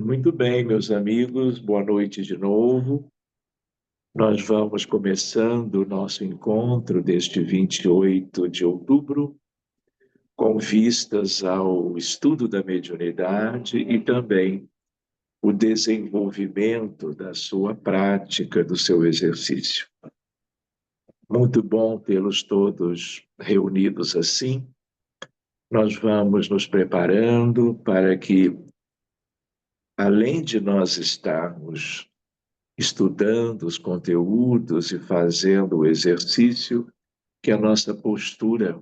Muito bem, meus amigos, boa noite de novo. Nós vamos começando o nosso encontro deste 28 de outubro, com vistas ao estudo da mediunidade e também o desenvolvimento da sua prática, do seu exercício. Muito bom tê-los todos reunidos assim. Nós vamos nos preparando para que, além de nós estarmos estudando os conteúdos e fazendo o exercício, que a nossa postura,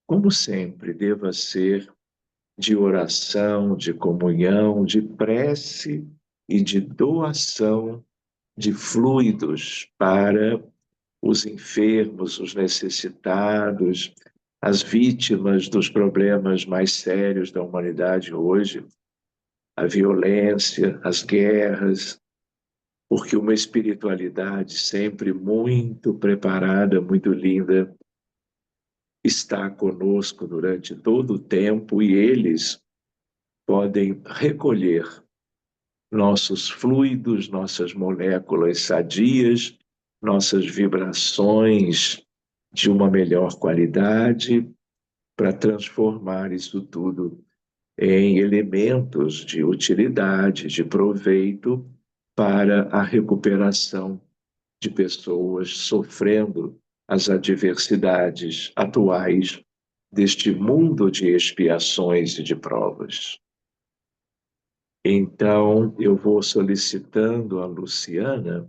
como sempre, deva ser de oração, de comunhão, de prece e de doação de fluidos para os enfermos, os necessitados, as vítimas dos problemas mais sérios da humanidade hoje, a violência, as guerras, porque uma espiritualidade sempre muito preparada, muito linda, está conosco durante todo o tempo e eles podem recolher nossos fluidos, nossas moléculas sadias, nossas vibrações de uma melhor qualidade para transformar isso tudo em elementos de utilidade, de proveito para a recuperação de pessoas sofrendo as adversidades atuais deste mundo de expiações e de provas. Então, eu vou solicitando a Luciana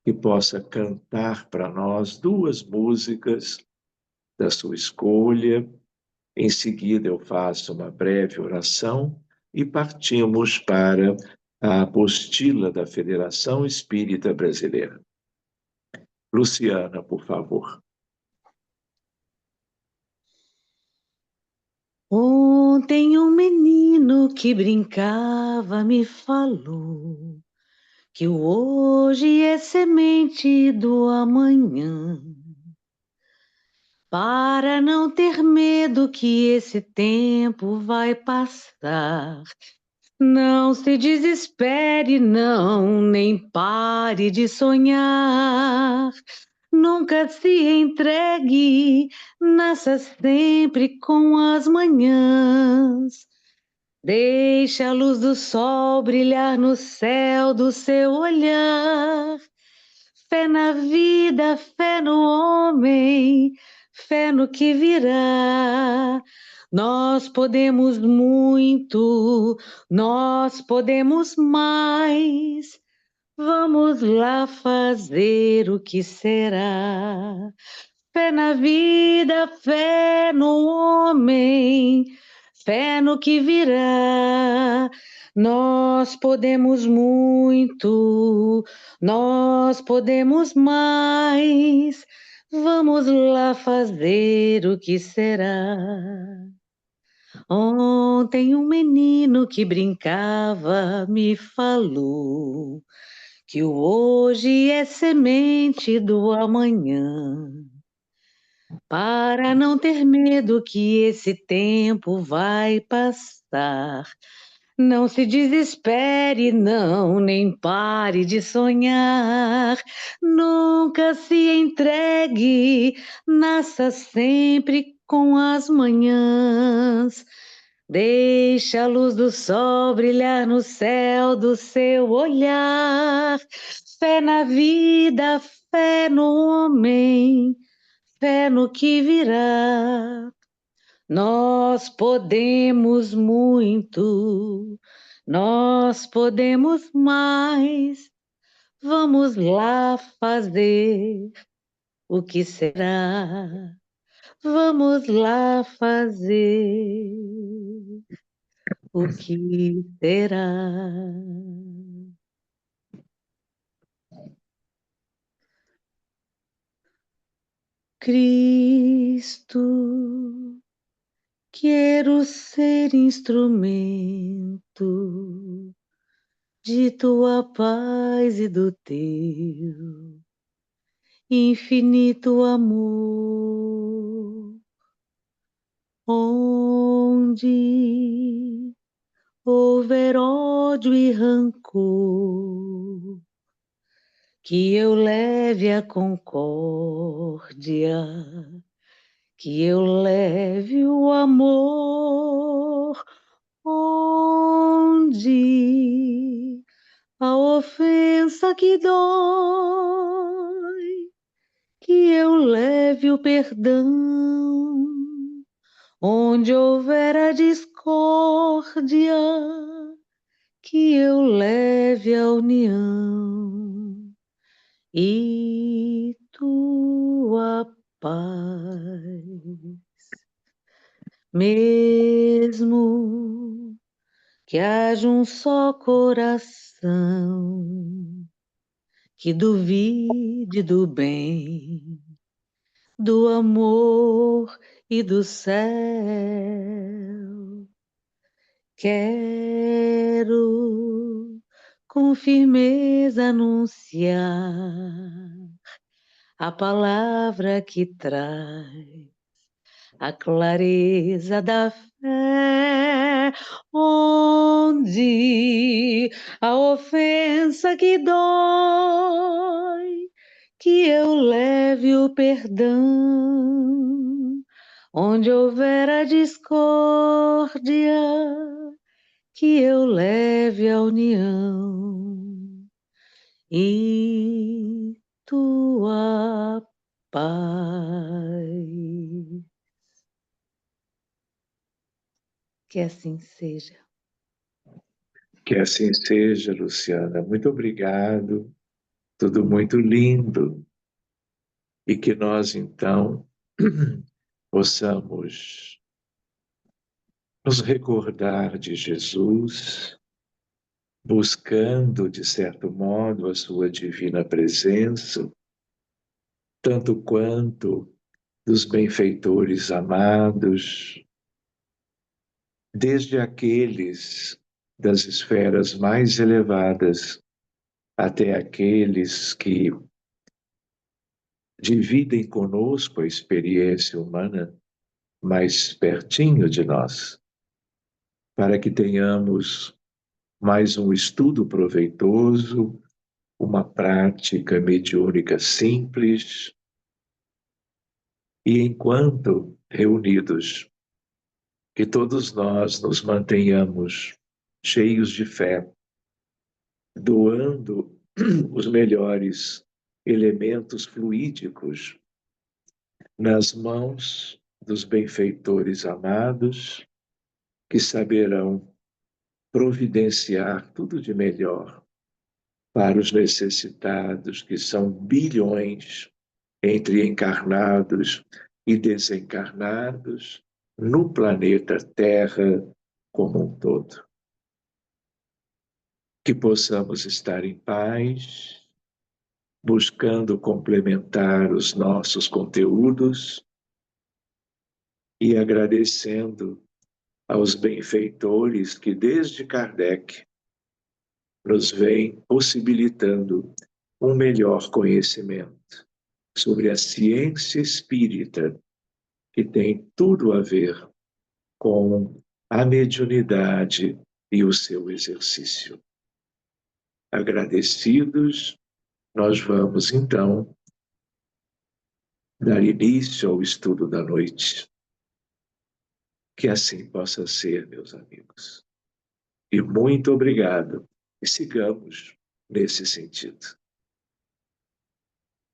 que possa cantar para nós duas músicas da sua escolha. Em seguida, eu faço uma breve oração e partimos para a apostila da Federação Espírita Brasileira. Luciana, por favor. Ontem um menino que brincava me falou que o hoje é semente do amanhã. Para não ter medo que esse tempo vai passar, não se desespere, não, nem pare de sonhar. Nunca se entregue, nasça sempre com as manhãs. Deixe a luz do sol brilhar no céu do seu olhar. Fé na vida, fé no homem, fé no que virá. Nós podemos muito, nós podemos mais. Vamos lá fazer o que será. Fé na vida, fé no homem, fé no que virá. Nós podemos muito, nós podemos mais. Vamos lá fazer o que será. Ontem um menino que brincava me falou que o hoje é semente do amanhã. Para não ter medo que esse tempo vai passar. Não se desespere, não, nem pare de sonhar. Nunca se entregue, nasça sempre com as manhãs. Deixa a luz do sol brilhar no céu do seu olhar. Fé na vida, fé no homem, fé no que virá. Nós podemos muito, nós podemos mais. Vamos lá fazer o que será. Vamos lá fazer o que será. Cristo, quero ser instrumento de tua paz e do teu infinito amor, onde houver ódio e rancor, que eu leve a concórdia, que eu leve o amor, onde a ofensa que dói, que eu leve o perdão, onde houver a discórdia, que eu leve a união e tua paz. Mesmo que haja um só coração que duvide do bem, do amor e do céu, quero com firmeza anunciar a palavra que traz a clareza da fé, onde a ofensa que dói, que eu leve o perdão, onde houver a discórdia, que eu leve a união e tua paz. Que assim seja. Que assim seja, Luciana. Muito obrigado. Tudo muito lindo. E que nós, então, possamos nos recordar de Jesus, buscando, de certo modo, a sua divina presença, tanto quanto dos benfeitores amados, desde aqueles das esferas mais elevadas até aqueles que dividem conosco a experiência humana mais pertinho de nós, para que tenhamos mais um estudo proveitoso, uma prática mediúnica simples, e enquanto reunidos, que todos nós nos mantenhamos cheios de fé, doando os melhores elementos fluídicos nas mãos dos benfeitores amados, que saberão providenciar tudo de melhor para os necessitados, que são bilhões entre encarnados e desencarnados no planeta Terra como um todo. Que possamos estar em paz, buscando complementar os nossos conteúdos e agradecendo aos benfeitores que desde Kardec nos vêm possibilitando um melhor conhecimento sobre a ciência espírita, que tem tudo a ver com a mediunidade e o seu exercício. Agradecidos, nós vamos então dar início ao estudo da noite. Que assim possa ser, meus amigos. E muito obrigado. E sigamos nesse sentido.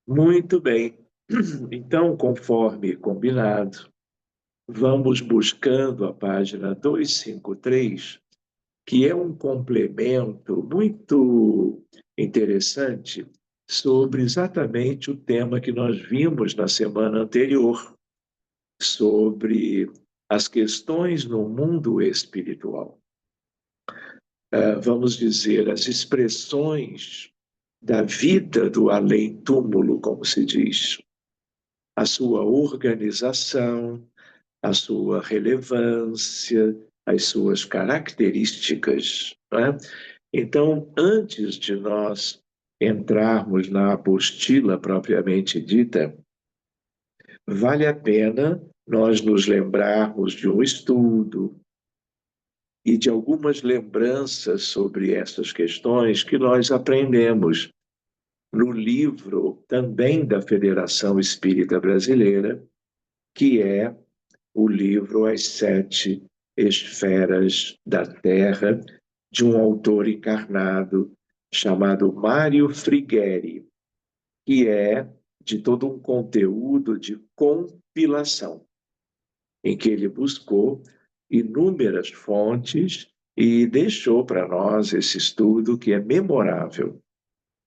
Muito bem. Então, conforme combinado, vamos buscando a página 253, que é um complemento muito interessante sobre exatamente o tema que nós vimos na semana anterior, sobre as questões no mundo espiritual. Vamos dizer, as expressões da vida do além-túmulo, como se diz, a sua organização, a sua relevância, as suas características. Né? Então, antes de nós entrarmos na apostila propriamente dita, vale a pena nós nos lembrarmos de um estudo, e de algumas lembranças sobre essas questões que nós aprendemos no livro também da Federação Espírita Brasileira, que é o livro As Sete Esferas da Terra, de um autor encarnado chamado Mário Frigueri, que é de todo um conteúdo de compilação, em que ele buscou inúmeras fontes e deixou para nós esse estudo que é memorável.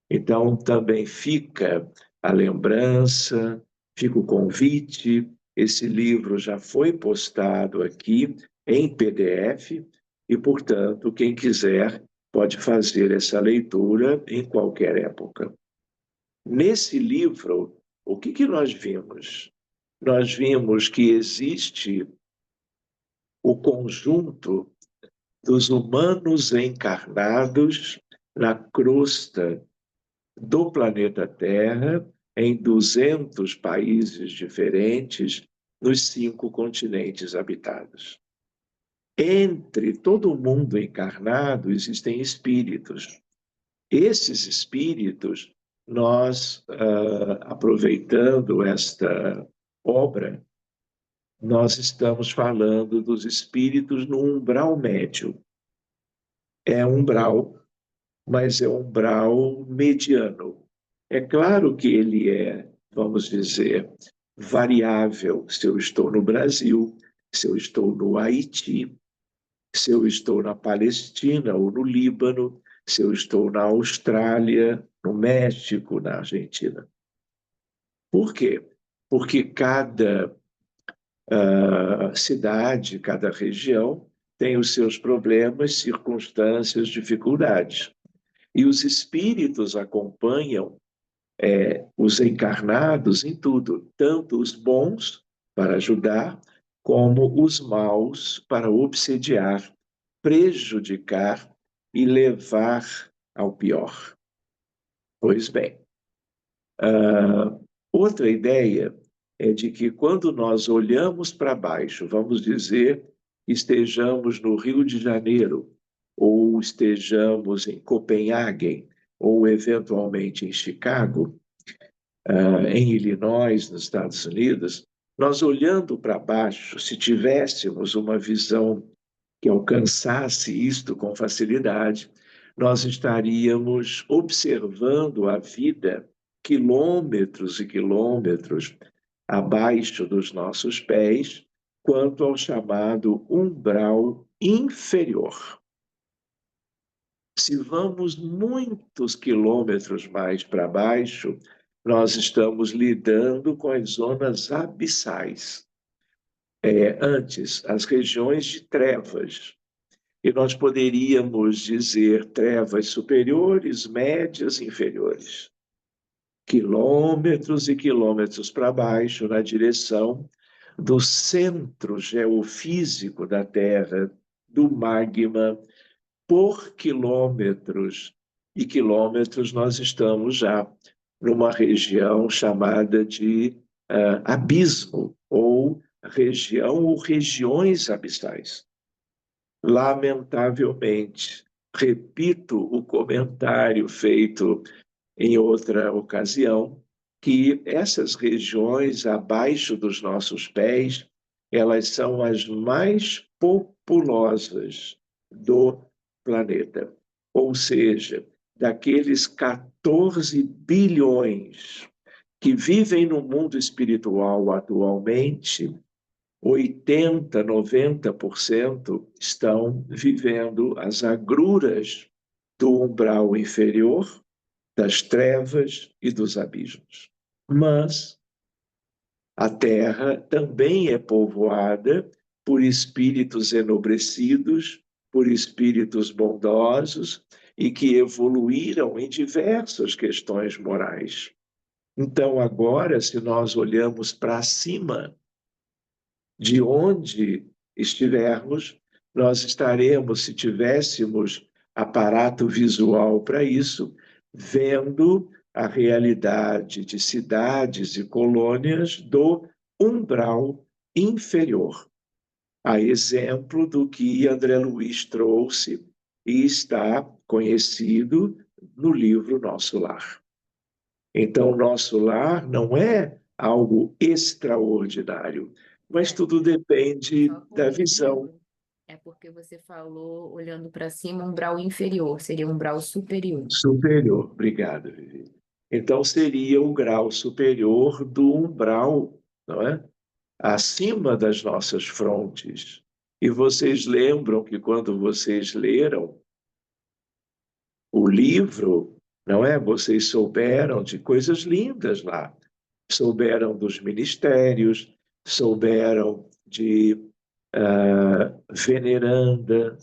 Então, também fica a lembrança, fica o convite. Esse livro já foi postado aqui em PDF e, portanto, quem quiser pode fazer essa leitura em qualquer época. Nesse livro, o que nós vimos? Nós vimos que existe o conjunto dos humanos encarnados na crosta do planeta Terra, em 200 países diferentes, nos 5 continentes habitados. Entre todo mundo encarnado existem espíritos. Esses espíritos, nós, aproveitando esta obra, nós estamos falando dos espíritos no umbral médio. É umbral, mas é umbral mediano. É claro que ele é, vamos dizer, variável. Se eu estou no Brasil, se eu estou no Haiti, se eu estou na Palestina ou no Líbano, se eu estou na Austrália, no México, na Argentina. Por quê? Porque cada cidade, cada região tem os seus problemas, circunstâncias, dificuldades. E os espíritos acompanham os encarnados em tudo, tanto os bons para ajudar, como os maus para obsediar, prejudicar e levar ao pior. Pois bem, outra ideia é de que quando nós olhamos para baixo, vamos dizer que estejamos no Rio de Janeiro, ou estejamos em Copenhague, ou eventualmente em Chicago, em Illinois, nos Estados Unidos, nós olhando para baixo, se tivéssemos uma visão que alcançasse isto com facilidade, nós estaríamos observando a vida quilômetros e quilômetros abaixo dos nossos pés, quanto ao chamado umbral inferior. Se vamos muitos quilômetros mais para baixo, nós estamos lidando com as zonas abissais. Antes, as regiões de trevas. E nós poderíamos dizer trevas superiores, médias, inferiores. Quilômetros e quilômetros para baixo, na direção do centro geofísico da Terra, do magma. Por quilômetros e quilômetros, nós estamos já numa região chamada de abismo, ou região ou regiões abissais. Lamentavelmente, repito o comentário feito em outra ocasião, que essas regiões abaixo dos nossos pés, elas são as mais populosas do planeta. Ou seja, daqueles 14 bilhões que vivem no mundo espiritual atualmente, 80, 90% estão vivendo as agruras do umbral inferior, das trevas e dos abismos. Mas a Terra também é povoada por espíritos enobrecidos, por espíritos bondosos e que evoluíram em diversas questões morais. Então, agora, se nós olhamos para cima, de onde estivermos, nós estaremos, se tivéssemos aparato visual para isso, vendo a realidade de cidades e colônias do umbral inferior. a exemplo do que André Luiz trouxe e está conhecido no livro Nosso Lar. Então, Nosso Lar não é algo extraordinário, mas tudo depende Só da visão. corrigindo, é porque você falou olhando para cima um grau inferior, seria um grau superior. Superior, obrigado, Vivi. Então, seria o grau superior do umbral, não é? Acima das nossas frontes. E vocês lembram que quando vocês leram o livro, não é? Vocês souberam de coisas lindas lá. Souberam dos ministérios, souberam de veneranda,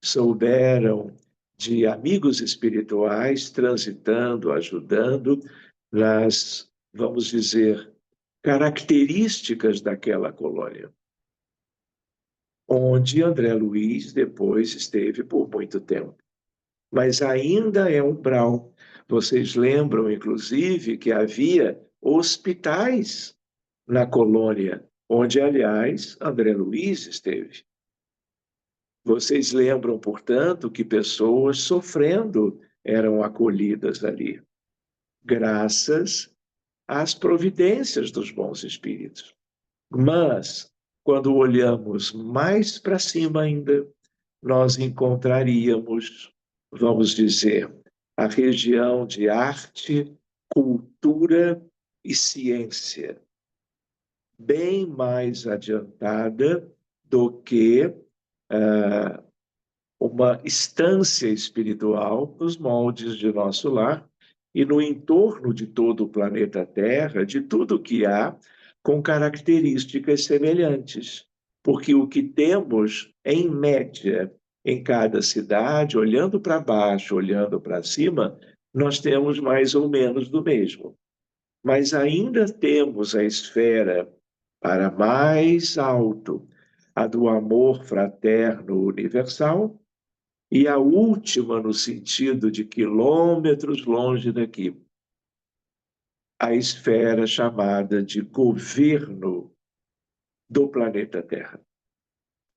souberam de amigos espirituais transitando, ajudando nas, vamos dizer, características daquela colônia, onde André Luiz depois esteve por muito tempo. Mas ainda é umbral. Vocês lembram, inclusive, que havia hospitais na colônia, onde, aliás, André Luiz esteve. Vocês lembram, portanto, que pessoas sofrendo eram acolhidas ali, graças às providências dos bons espíritos. Mas, quando olhamos mais para cima ainda, nós encontraríamos, vamos dizer, a região de arte, cultura e ciência, bem mais adiantada do que uma estância espiritual nos moldes de nosso lar e no entorno de todo o planeta Terra, de tudo que há com características semelhantes. Porque o que temos, em média, em cada cidade, olhando para baixo, olhando para cima, nós temos mais ou menos do mesmo. Mas ainda temos a esfera para mais alto, a do amor fraterno universal, e a última, no sentido de quilômetros longe daqui, a esfera chamada de governo do planeta Terra.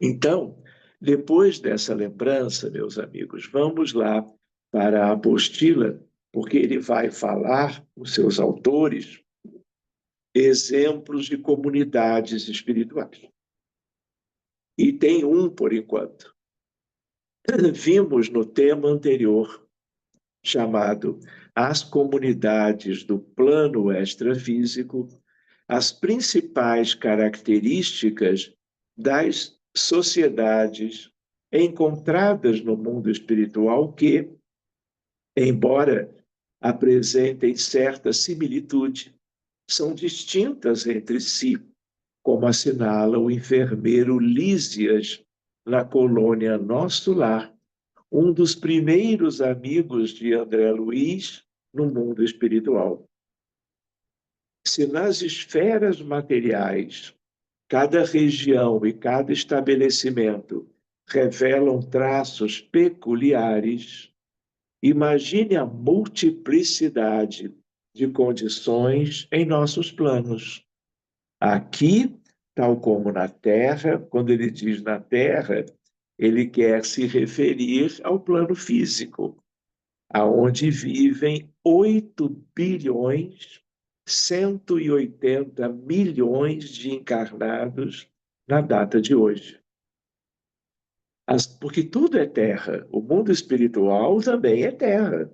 Então, depois dessa lembrança, meus amigos, vamos lá para a apostila, porque ele vai falar, os seus autores, exemplos de comunidades espirituais. E tem um, por enquanto. Vimos no tema anterior, chamado As Comunidades do Plano Extrafísico, as principais características das sociedades encontradas no mundo espiritual que, embora apresentem certa similitude, são distintas entre si, como assinala o enfermeiro Lísias na colônia Nosso Lar, um dos primeiros amigos de André Luiz no mundo espiritual. Se nas esferas materiais, cada região e cada estabelecimento revelam traços peculiares, imagine a multiplicidade de condições em nossos planos. Aqui, tal como na Terra, quando ele diz na Terra, ele quer se referir ao plano físico, aonde vivem 8 bilhões 180 milhões de encarnados na data de hoje. Porque tudo é terra, o mundo espiritual também é terra,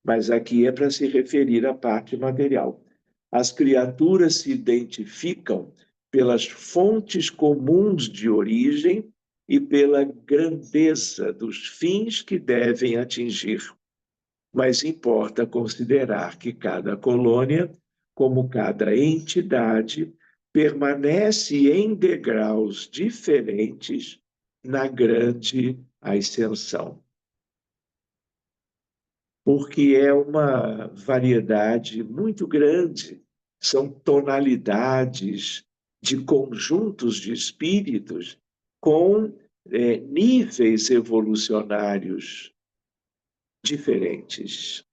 mas aqui é para se referir à parte material. As criaturas se identificam pelas fontes comuns de origem e pela grandeza dos fins que devem atingir. Mas importa considerar que cada colônia, como cada entidade, permanece em degraus diferentes na grande ascensão. Porque é uma variedade muito grande, são tonalidades de conjuntos de espíritos com níveis evolucionários diferentes,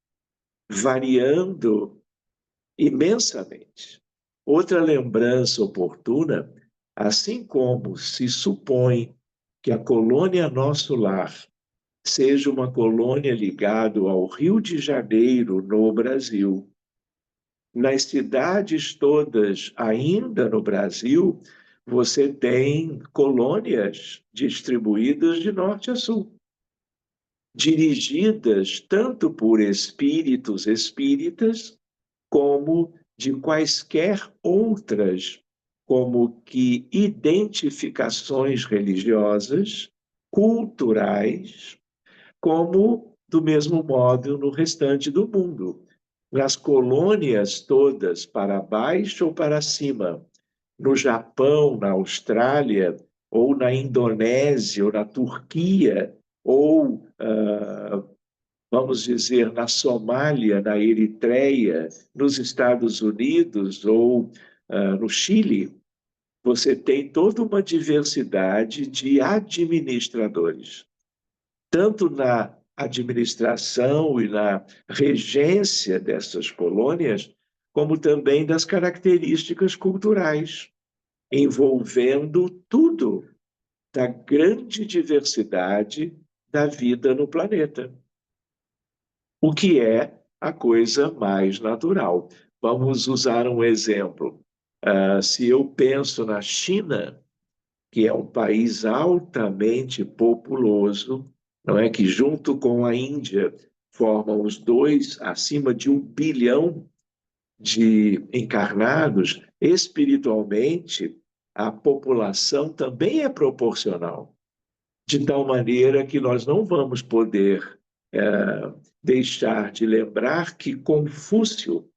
variando imensamente. Outra lembrança oportuna Assim como se supõe que a colônia Nosso Lar seja uma colônia ligada ao Rio de Janeiro, no Brasil, nas cidades todas, ainda no Brasil, você tem colônias distribuídas de norte a sul, dirigidas tanto por espíritos espíritas, como de quaisquer outras, como que identificações religiosas, culturais, como do mesmo modo no restante do mundo. Nas colônias todas, para baixo ou para cima, no Japão, na Austrália, ou na Indonésia, ou na Turquia, ou, vamos dizer, na Somália, na Eritreia, nos Estados Unidos ou no Chile, você tem toda uma diversidade de administradores, tanto na administração e na regência dessas colônias, como também das características culturais, envolvendo tudo da grande diversidade da vida no planeta, o que é a coisa mais natural. Vamos usar um exemplo. Se eu penso na China, que é um país altamente populoso, não é, que junto com a Índia formam os dois acima de 1 bilhão de encarnados, espiritualmente a população também é proporcional, de tal maneira que nós não vamos poder deixar de lembrar que Confúcio,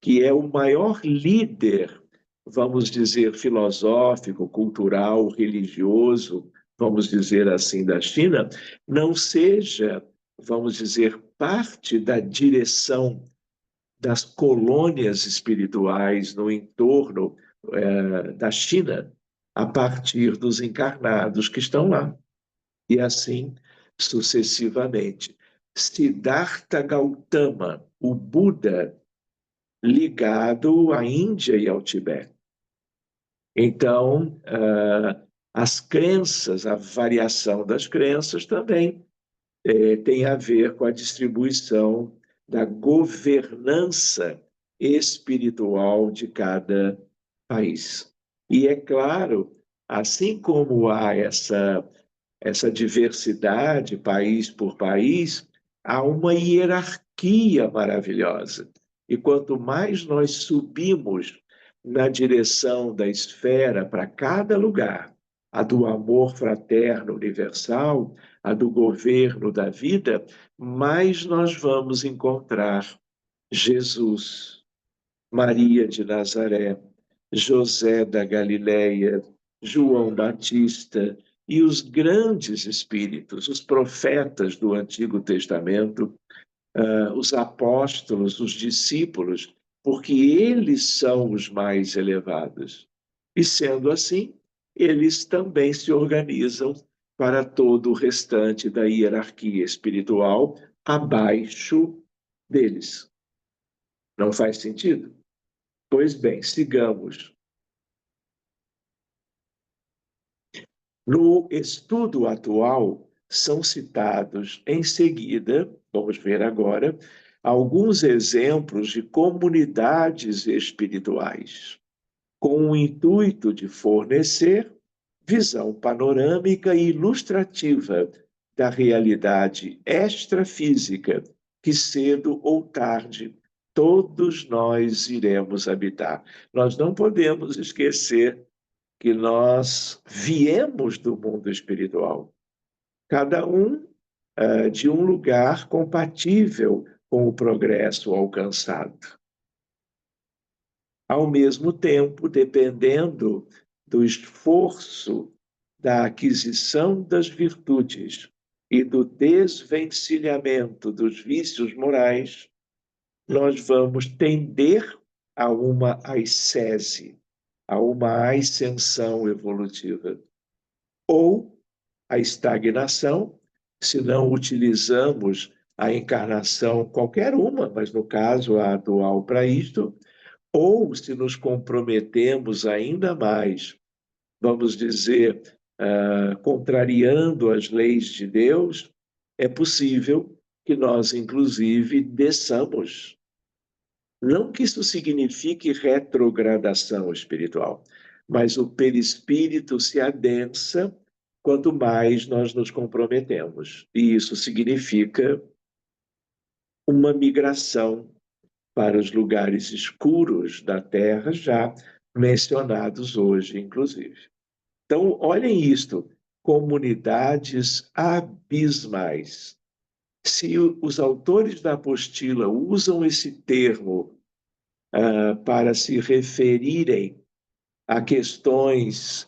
que é o maior líder, vamos dizer, filosófico, cultural, religioso, vamos dizer assim, da China, não seja, vamos dizer, parte da direção das colônias espirituais no entorno da China, a partir dos encarnados que estão lá. E assim sucessivamente. Siddhartha Gautama, o Buda, ligado à Índia e ao Tibete. Então, as crenças, a variação das crenças também tem a ver com a distribuição da governança espiritual de cada país. E é claro, assim como há essa diversidade, país por país, há uma hierarquia maravilhosa. E quanto mais nós subimos na direção da esfera para cada lugar, a do amor fraterno universal, a do governo da vida, mais nós vamos encontrar Jesus, Maria de Nazaré, José da Galileia, João Batista e os grandes espíritos, os profetas do Antigo Testamento, os apóstolos, os discípulos, porque eles são os mais elevados. E sendo assim, eles também se organizam para todo o restante da hierarquia espiritual abaixo deles. Não faz sentido? Pois bem, sigamos. No estudo atual, são citados em seguida, vamos ver agora, alguns exemplos de comunidades espirituais, com o intuito de fornecer visão panorâmica e ilustrativa da realidade extrafísica que cedo ou tarde todos nós iremos habitar. Nós não podemos esquecer que nós viemos do mundo espiritual, cada um de um lugar compatível com o progresso alcançado. Ao mesmo tempo, dependendo do esforço da aquisição das virtudes e do desvencilhamento dos vícios morais, nós vamos tender a uma ascese, a uma ascensão evolutiva, ou a estagnação, se não utilizamos a encarnação qualquer uma, mas no caso a atual para isto, ou se nos comprometemos ainda mais vamos dizer, contrariando as leis de Deus, é possível que nós, inclusive, desçamos. Não que isso signifique retrogradação espiritual, mas o perispírito se adensa quanto mais nós nos comprometemos. E isso significa uma migração para os lugares escuros da Terra, já mencionados hoje, inclusive. Então, olhem isto, comunidades abismais. Se os autores da apostila usam esse termo para se referirem a questões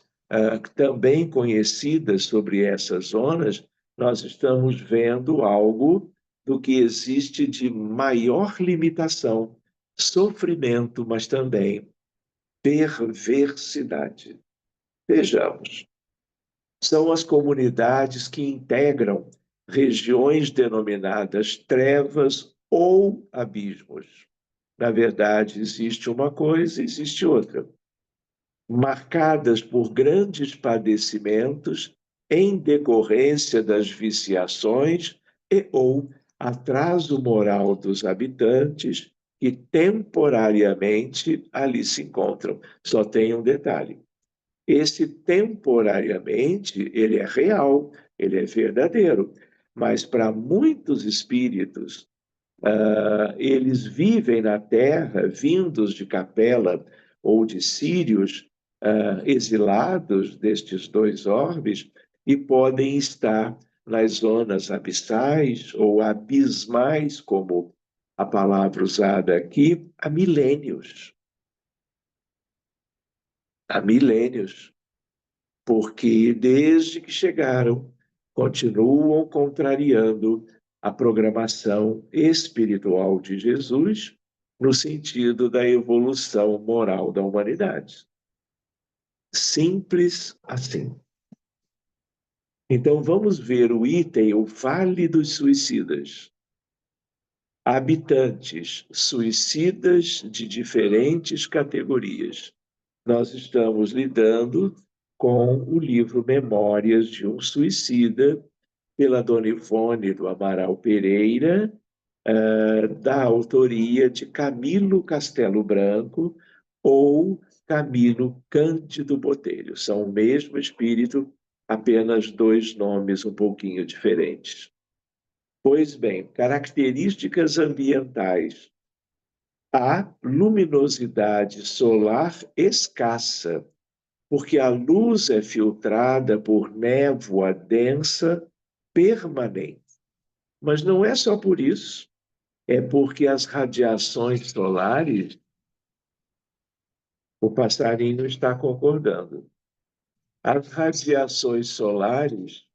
também conhecidas sobre essas zonas, nós estamos vendo algo do que existe de maior limitação, sofrimento, mas também perversidade. Vejamos, são as comunidades que integram regiões denominadas trevas ou abismos. Na verdade, existe uma coisa, existe outra. Marcadas por grandes padecimentos em decorrência das viciações e ou atraso moral dos habitantes que temporariamente ali se encontram. Só tem um detalhe. Esse temporariamente, ele é real, ele é verdadeiro, mas para muitos espíritos, eles vivem na Terra, vindos de Capela ou de Sírios, exilados destes dois orbes, e podem estar nas zonas abissais ou abismais, como a palavra usada aqui, há milênios. Há milênios. Porque desde que chegaram, continuam contrariando a programação espiritual de Jesus no sentido da evolução moral da humanidade. Simples assim. Então vamos ver o item, o Vale dos Suicidas. Habitantes suicidas de diferentes categorias. Nós estamos lidando com o livro Memórias de um Suicida, pela Dona Ivone do Amaral Pereira, da autoria de Camilo Castelo Branco ou Camilo Cândido Botelho. São o mesmo espírito, apenas dois nomes um pouquinho diferentes. Pois bem, características ambientais. Há luminosidade solar escassa, porque a luz é filtrada por névoa densa permanente. Mas não é só por isso, é porque as radiações solares, o passarinho está concordando, as radiações solares,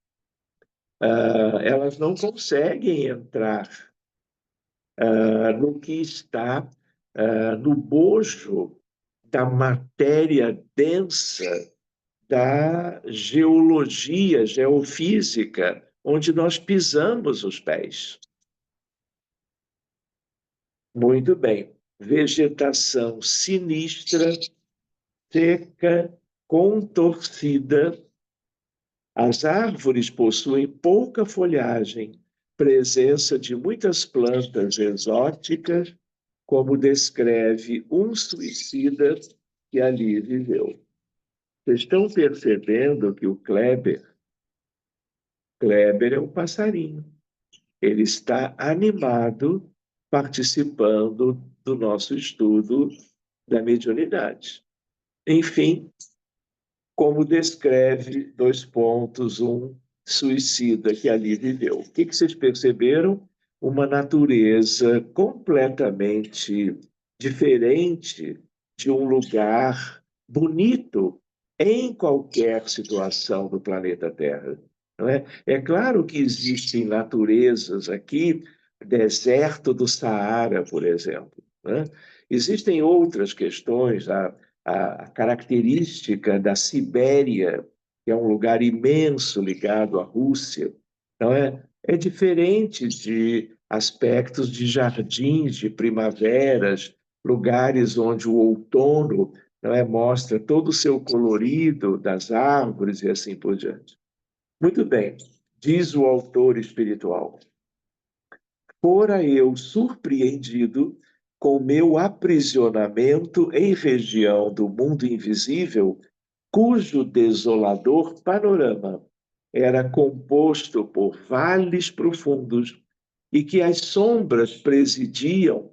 elas não conseguem entrar no que está no bojo da matéria densa da geologia, geofísica, onde nós pisamos os pés. Muito bem. Vegetação sinistra, seca, contorcida. As árvores possuem pouca folhagem, presença de muitas plantas exóticas, como descreve um suicida que ali viveu. Vocês estão percebendo que o Kleber é um passarinho. Ele está animado, participando do nosso estudo da mediunidade. Enfim, como descreve, um suicida que ali viveu. O que vocês perceberam? Uma natureza completamente diferente de um lugar bonito em qualquer situação do planeta Terra. Não é? É claro que existem naturezas aqui, deserto do Saara, por exemplo. Não é? Existem outras questões, a característica da Sibéria, que é um lugar imenso ligado à Rússia, não é? É diferente de aspectos de jardins, de primaveras, lugares onde o outono não é? Mostra todo o seu colorido das árvores e assim por diante. Muito bem, diz o autor espiritual. Fora eu surpreendido com meu aprisionamento em região do mundo invisível, cujo desolador panorama era composto por vales profundos e que as sombras presidiam,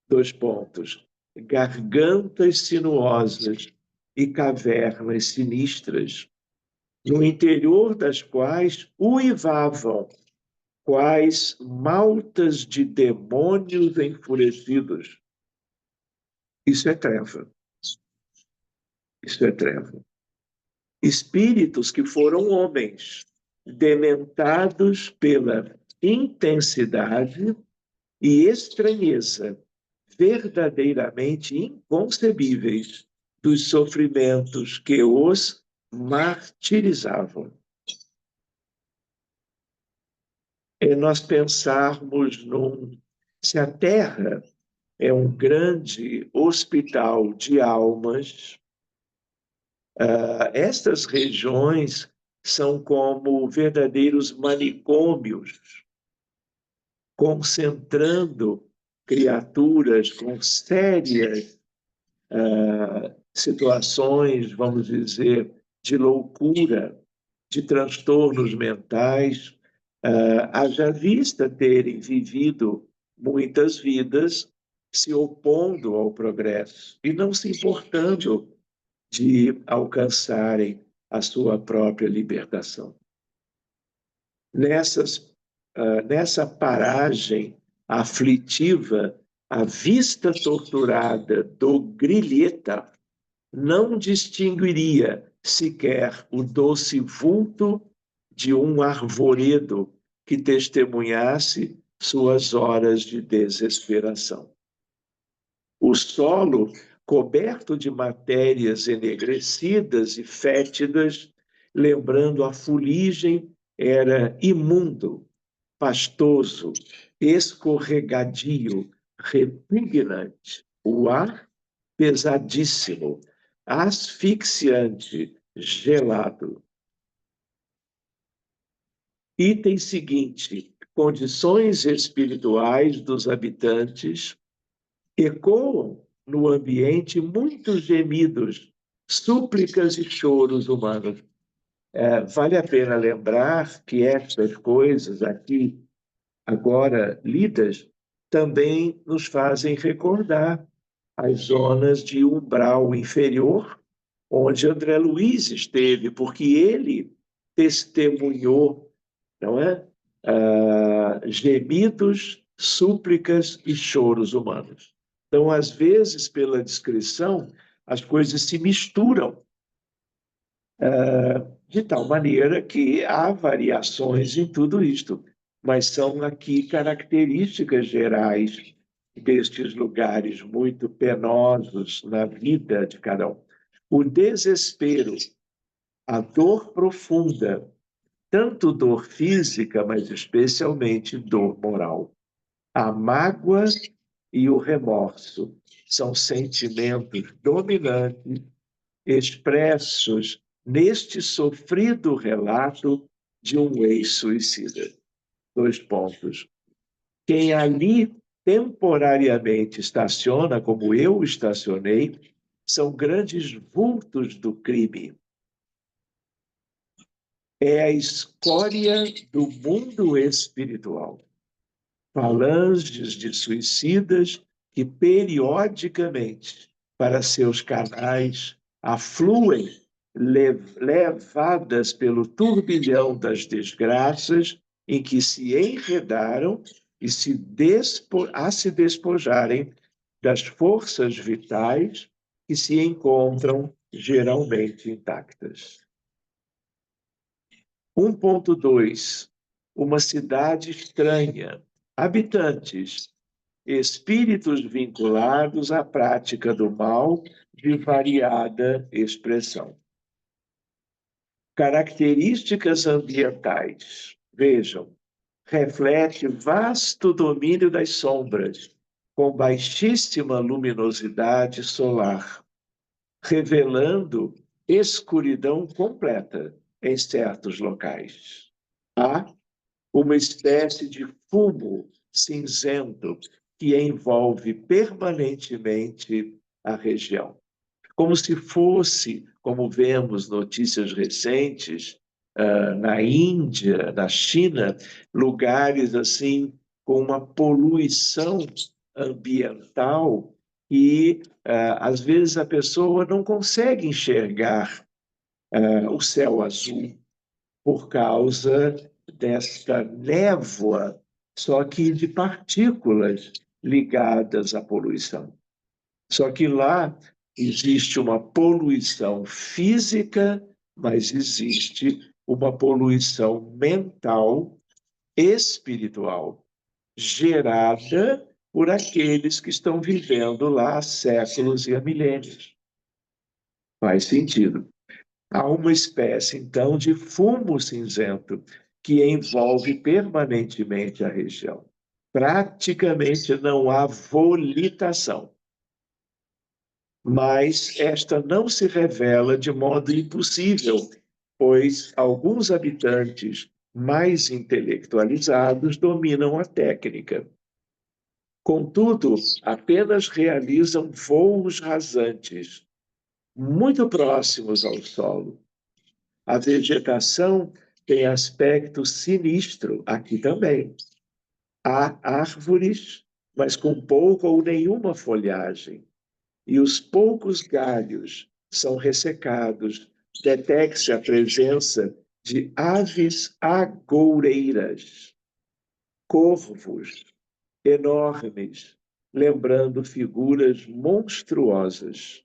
dois pontos, gargantas sinuosas e cavernas sinistras, no interior das quais uivavam quais maltas de demônios enfurecidos. Isso é treva. Isso é treva. Espíritos que foram homens, dementados pela intensidade e estranheza verdadeiramente inconcebíveis dos sofrimentos que os martirizavam. É nós pensarmos se a Terra é um grande hospital de almas, estas regiões são como verdadeiros manicômios, concentrando criaturas com sérias situações, vamos dizer, de loucura, de transtornos mentais, haja vista terem vivido muitas vidas se opondo ao progresso e não se importando de alcançarem a sua própria libertação. Nessa paragem aflitiva, a vista torturada do grilheta não distinguiria sequer o doce vulto de um arvoredo que testemunhasse suas horas de desesperação. O solo, coberto de matérias enegrecidas e fétidas, lembrando a fuligem, era imundo, pastoso, escorregadio, repugnante. O ar pesadíssimo, asfixiante, gelado. Item seguinte: condições espirituais dos habitantes ecoam no ambiente muitos gemidos, súplicas e choros humanos. Vale a pena lembrar que estas coisas aqui, agora lidas, também nos fazem recordar as zonas de umbral inferior, onde André Luiz esteve, porque ele testemunhou, não é? Gemidos, súplicas e choros humanos. Então, às vezes, pela descrição, as coisas se misturam, de tal maneira que há variações em tudo isto, mas são aqui características gerais destes lugares muito penosos na vida de cada um. O desespero, a dor profunda, tanto dor física, mas especialmente dor moral. A mágoa e o remorso são sentimentos dominantes expressos neste sofrido relato de um ex-suicida. Dois pontos. Quem ali temporariamente estaciona, como eu estacionei, são grandes vultos do crime. É a escória do mundo espiritual. Falanges de suicidas que periodicamente, para seus canais, afluem, levadas pelo turbilhão das desgraças em que se enredaram e a se despojarem das forças vitais que se encontram geralmente intactas. 1.2. Uma cidade estranha. Habitantes, espíritos vinculados à prática do mal de variada expressão. Características ambientais. Vejam, reflete vasto domínio das sombras, com baixíssima luminosidade solar. revelando escuridão completa em certos locais. Há uma espécie de fumo cinzento que envolve permanentemente a região. Como se fosse, como vemos notícias recentes, na Índia, na China, lugares assim com uma poluição ambiental e às vezes a pessoa não consegue enxergar o céu azul por causa desta névoa, só que de partículas ligadas à poluição. Só que lá existe uma poluição física, mas existe uma poluição mental, espiritual, gerada por aqueles que estão vivendo lá há séculos e há milênios. Faz sentido. Há uma espécie, então, de fumo cinzento que envolve permanentemente a região. Praticamente não há volitação. Mas esta não se revela de modo impossível, pois alguns habitantes mais intelectualizados dominam a técnica. Contudo, apenas realizam voos rasantes, muito próximos ao solo. A vegetação tem aspecto sinistro aqui também. Há árvores, mas com pouca ou nenhuma folhagem. E os poucos galhos são ressecados. Detecta-se a presença de aves agoureiras, corvos enormes, lembrando figuras monstruosas.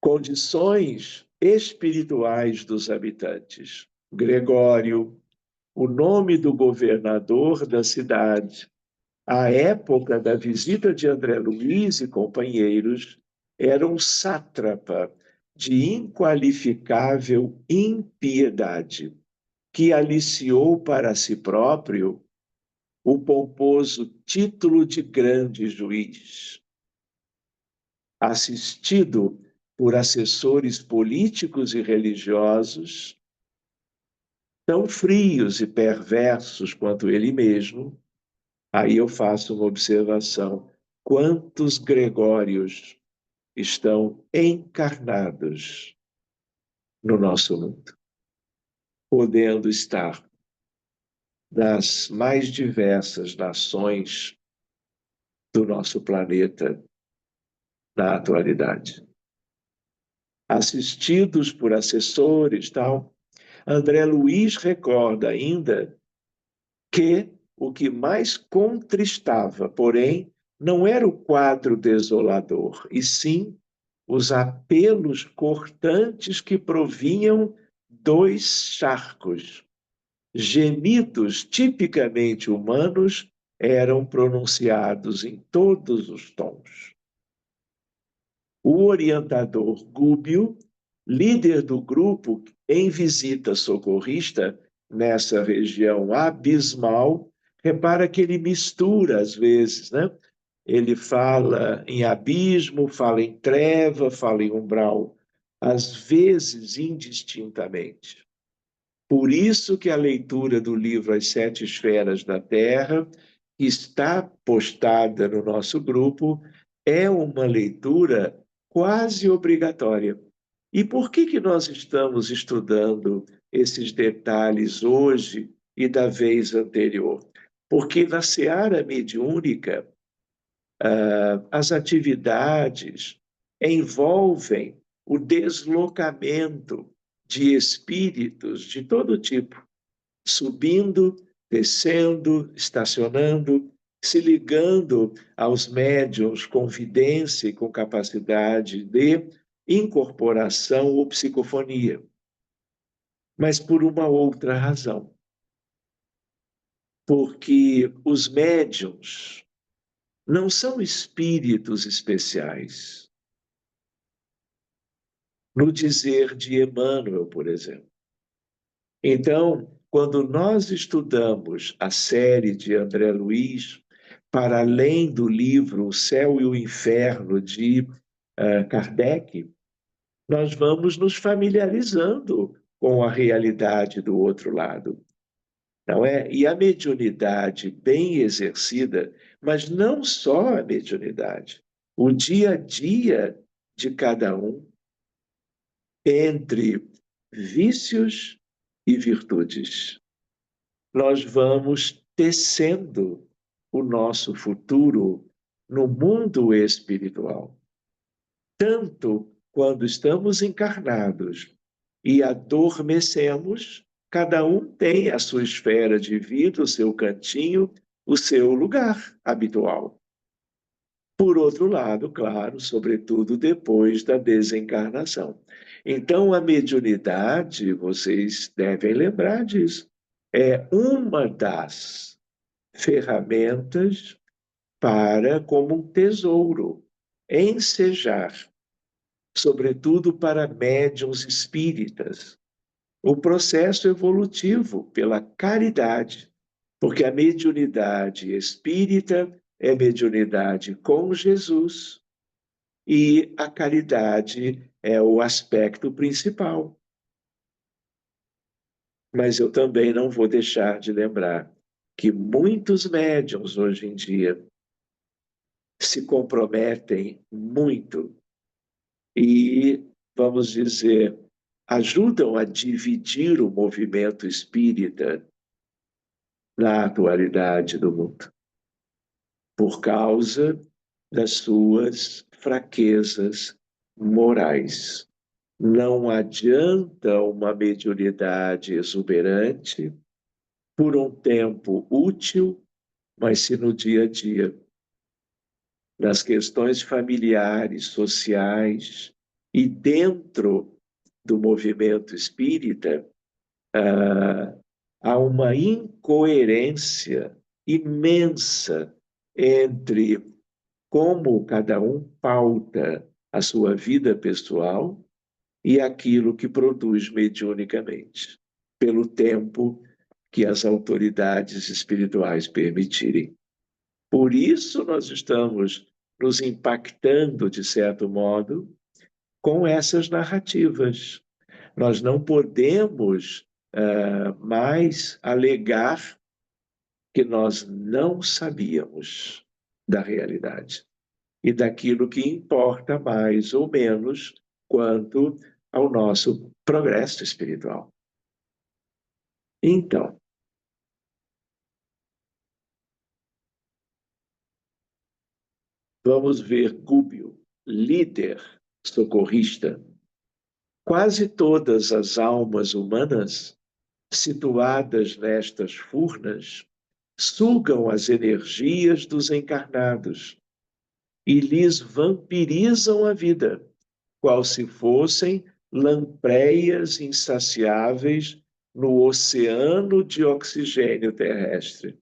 Condições espirituais dos habitantes. Gregório, o nome do governador da cidade, a época da visita de André Luiz e companheiros, era um sátrapa de inqualificável impiedade, que aliciou para si próprio o pomposo título de grande juiz. Assistido por assessores políticos e religiosos, tão frios e perversos quanto ele mesmo, aí eu faço uma observação. Quantos Gregórios estão encarnados no nosso mundo, podendo estar das mais diversas nações do nosso planeta na atualidade. Assistidos por assessores, tal, André Luiz recorda ainda que o que mais contristava, porém, não era o quadro desolador, e sim os apelos cortantes que provinham dos charcos. Gemidos tipicamente humanos eram pronunciados em todos os tons. O orientador Gúbio, líder do grupo em visita socorrista nessa região abismal, repara que ele mistura às vezes, né? Ele fala em abismo, fala em treva, fala em umbral, às vezes indistintamente. Por isso que a leitura do livro As Sete Esferas da Terra, que está postada no nosso grupo, é uma leitura quase obrigatória. E por que nós estamos estudando esses detalhes hoje e da vez anterior? Porque na seara mediúnica, as atividades envolvem o deslocamento de espíritos de todo tipo, subindo, descendo, estacionando, se ligando aos médiuns com vidência e com capacidade de incorporação ou psicofonia, mas por uma outra razão. Porque os médiuns não são espíritos especiais. No dizer de Emmanuel, por exemplo. Então, quando nós estudamos a série de André Luiz, para além do livro O Céu e o Inferno, de Kardec, nós vamos nos familiarizando com a realidade do outro lado, não é? E a mediunidade bem exercida, mas não só a mediunidade, o dia a dia de cada um entre vícios e virtudes. Nós vamos tecendo o nosso futuro no mundo espiritual. Tanto quando estamos encarnados e adormecemos, cada um tem a sua esfera de vida, o seu cantinho, o seu lugar habitual. Por outro lado, claro, sobretudo depois da desencarnação. Então, a mediunidade, vocês devem lembrar disso, é uma das ferramentas para, como um tesouro, ensejar, sobretudo para médiuns espíritas, o processo evolutivo pela caridade, porque a mediunidade espírita é mediunidade com Jesus e a caridade é o aspecto principal. Mas eu também não vou deixar de lembrar que muitos médiuns hoje em dia se comprometem muito e, vamos dizer, ajudam a dividir o movimento espírita na atualidade do mundo, por causa das suas fraquezas morais. Não adianta uma mediunidade exuberante por um tempo útil, mas se no dia a dia, nas questões familiares, sociais e dentro do movimento espírita, há uma incoerência imensa entre como cada um pauta a sua vida pessoal e aquilo que produz mediunicamente, pelo tempo que as autoridades espirituais permitirem. Por isso nós estamos nos impactando, de certo modo, com essas narrativas. Nós não podemos mais alegar que nós não sabíamos da realidade e daquilo que importa mais ou menos quanto ao nosso progresso espiritual. Então, vamos ver Gúbio, líder socorrista. Quase todas as almas humanas situadas nestas furnas sugam as energias dos encarnados e lhes vampirizam a vida, qual se fossem lampreias insaciáveis no oceano de oxigênio terrestre.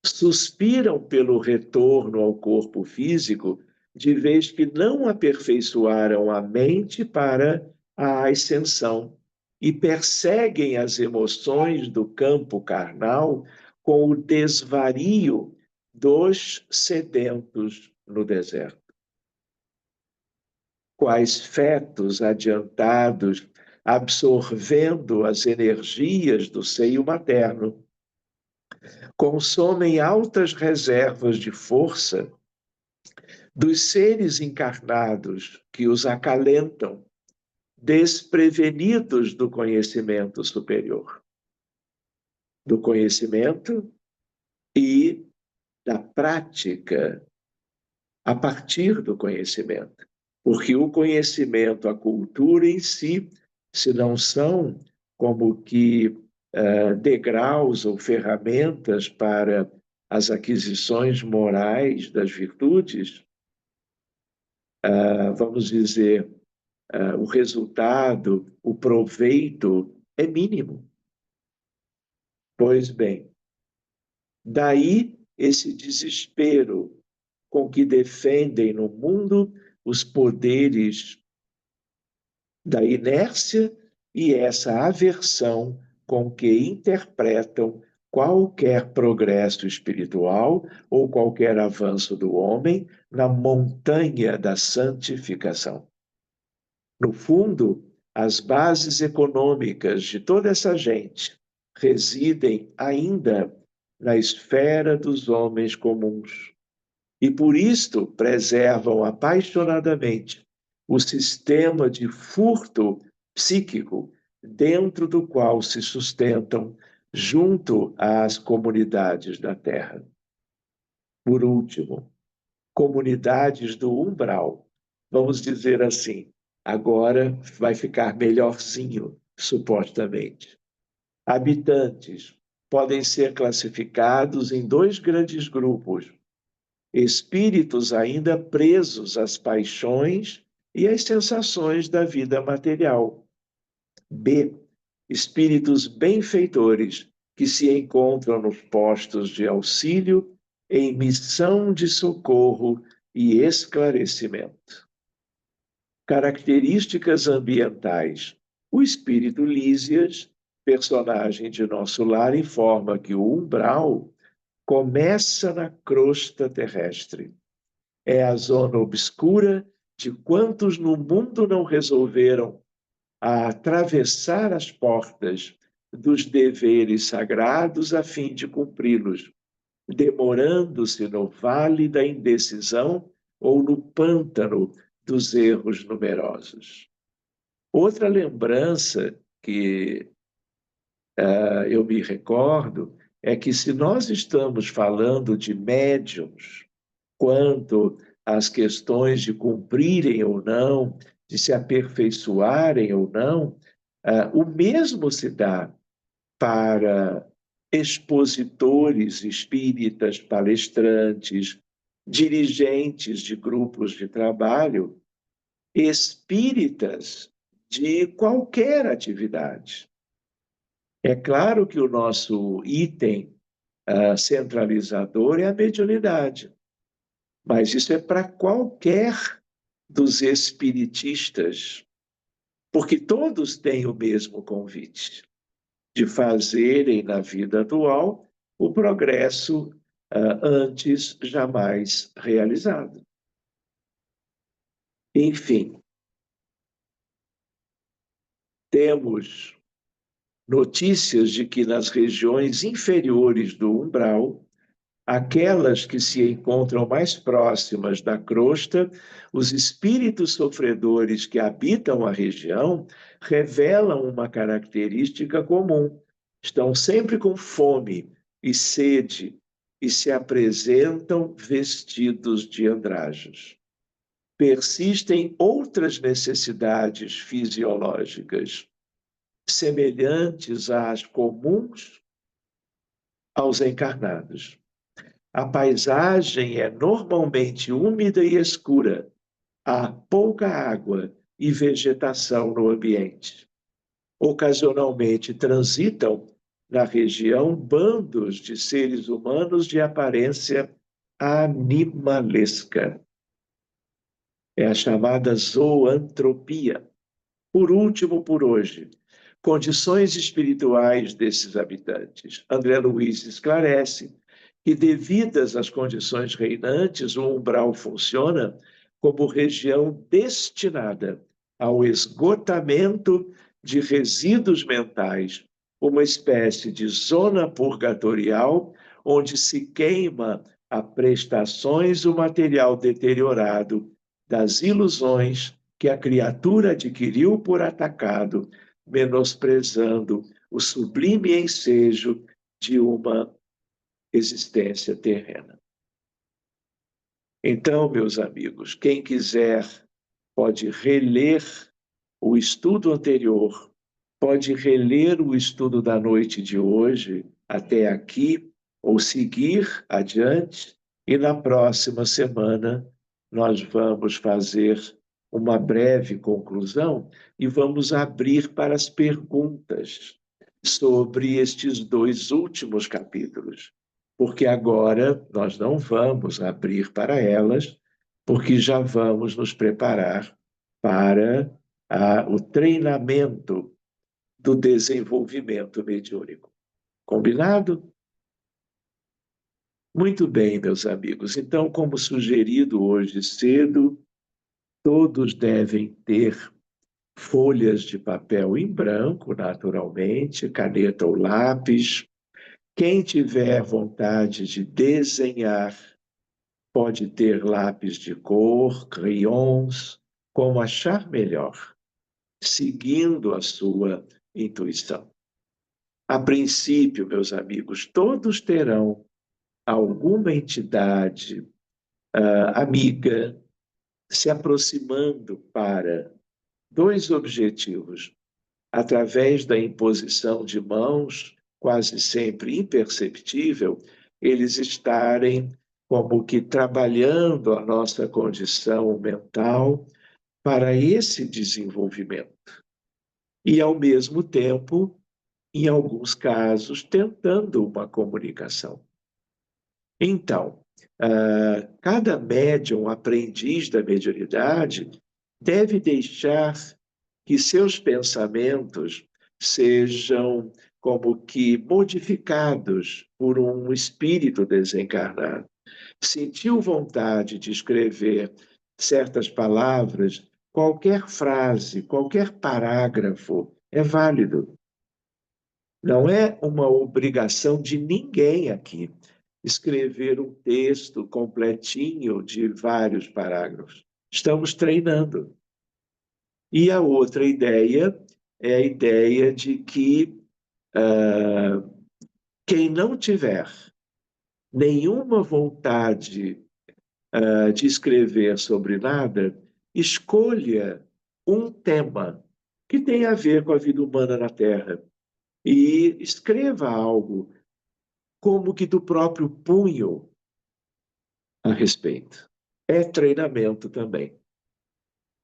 Suspiram pelo retorno ao corpo físico, de vez que não aperfeiçoaram a mente para a ascensão e perseguem as emoções do campo carnal com o desvario dos sedentos no deserto. Quais fetos adiantados, absorvendo as energias do seio materno, consomem altas reservas de força dos seres encarnados que os acalentam, desprevenidos do conhecimento superior, do conhecimento e da prática a partir do conhecimento. Porque o conhecimento, a cultura em si, se não são como que degraus ou ferramentas para as aquisições morais das virtudes, vamos dizer, o resultado, o proveito é mínimo. Pois bem, daí esse desespero com que defendem no mundo os poderes da inércia e essa aversão com que interpretam qualquer progresso espiritual ou qualquer avanço do homem na montanha da santificação. No fundo, as bases econômicas de toda essa gente residem ainda na esfera dos homens comuns. E por isto preservam apaixonadamente o sistema de furto psíquico dentro do qual se sustentam junto às comunidades da Terra. Por último, comunidades do umbral, vamos dizer assim, agora vai ficar melhorzinho, supostamente. Habitantes podem ser classificados em dois grandes grupos: espíritos ainda presos às paixões e às sensações da vida material. B. Espíritos benfeitores que se encontram nos postos de auxílio em missão de socorro e esclarecimento. Características ambientais. O espírito Lísias, personagem de Nosso Lar, informa que o umbral começa na crosta terrestre. É a zona obscura de quantos no mundo não resolveram atravessar as portas dos deveres sagrados a fim de cumpri-los, demorando-se no vale da indecisão ou no pântano dos erros numerosos. Outra lembrança que eu me recordo é que, se nós estamos falando de médiums quanto às questões de cumprirem ou não, de se aperfeiçoarem ou não, o mesmo se dá para expositores espíritas, palestrantes, dirigentes de grupos de trabalho, espíritas de qualquer atividade. É claro que o nosso item centralizador é a mediunidade, mas isso é para qualquer dos espiritistas, porque todos têm o mesmo convite de fazerem na vida atual o progresso antes jamais realizado. Enfim, temos notícias de que nas regiões inferiores do umbral, aquelas que se encontram mais próximas da crosta, os espíritos sofredores que habitam a região revelam uma característica comum. Estão sempre com fome e sede e se apresentam vestidos de andrajos. Persistem outras necessidades fisiológicas, semelhantes às comuns aos encarnados. A paisagem é normalmente úmida e escura. Há pouca água e vegetação no ambiente. Ocasionalmente transitam na região bandos de seres humanos de aparência animalesca. É a chamada zoantropia. Por último, por hoje, condições espirituais desses habitantes. André Luiz esclarece que, devidas às condições reinantes, o umbral funciona como região destinada ao esgotamento de resíduos mentais, uma espécie de zona purgatorial onde se queima a prestações o material deteriorado das ilusões que a criatura adquiriu por atacado, menosprezando o sublime ensejo de uma existência terrena. Então, meus amigos, quem quiser pode reler o estudo anterior, pode reler o estudo da noite de hoje até aqui, ou seguir adiante, e na próxima semana nós vamos fazer uma breve conclusão e vamos abrir para as perguntas sobre estes dois últimos capítulos, porque agora nós não vamos abrir para elas, porque já vamos nos preparar para o treinamento do desenvolvimento mediúnico. Combinado? Muito bem, meus amigos. Então, como sugerido hoje cedo, todos devem ter folhas de papel em branco, naturalmente, caneta ou lápis. Quem tiver vontade de desenhar, pode ter lápis de cor, crayons, como achar melhor, seguindo a sua intuição. A princípio, meus amigos, todos terão alguma entidade amiga se aproximando para dois objetivos: através da imposição de mãos, quase sempre imperceptível, eles estarem como que trabalhando a nossa condição mental para esse desenvolvimento. E, ao mesmo tempo, em alguns casos, tentando uma comunicação. Então, cada médium aprendiz da mediunidade deve deixar que seus pensamentos sejam como que modificados por um espírito desencarnado. Sentiu vontade de escrever certas palavras, qualquer frase, qualquer parágrafo é válido. Não é uma obrigação de ninguém aqui escrever um texto completinho de vários parágrafos. Estamos treinando. E a outra ideia é a ideia de que quem não tiver nenhuma vontade de escrever sobre nada, escolha um tema que tem a ver com a vida humana na Terra e escreva algo como que do próprio punho a respeito. É treinamento também.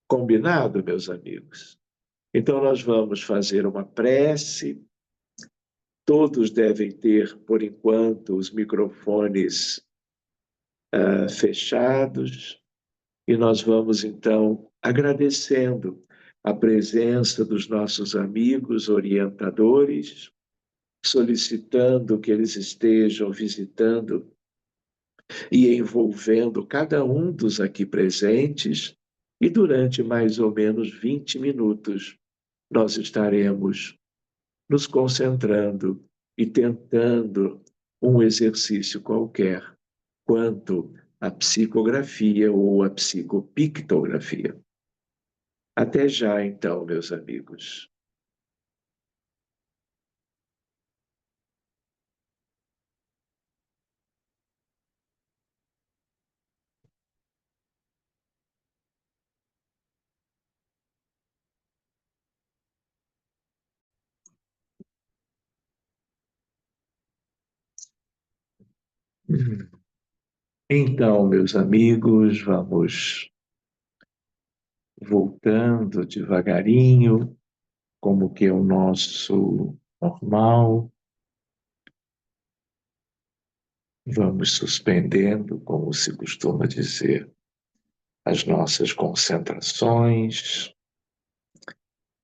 Combinado, meus amigos? Então, nós vamos fazer uma prece. Todos devem ter, por enquanto, os microfones fechados. E nós vamos, então, agradecendo a presença dos nossos amigos orientadores, solicitando que eles estejam visitando e envolvendo cada um dos aqui presentes, e durante mais ou menos 20 minutos nós estaremos nos concentrando e tentando um exercício qualquer quanto à psicografia ou à psicopictografia. Até já, então, meus amigos. Então, meus amigos, vamos voltando devagarinho, como que é o nosso normal. Vamos suspendendo, como se costuma dizer, as nossas concentrações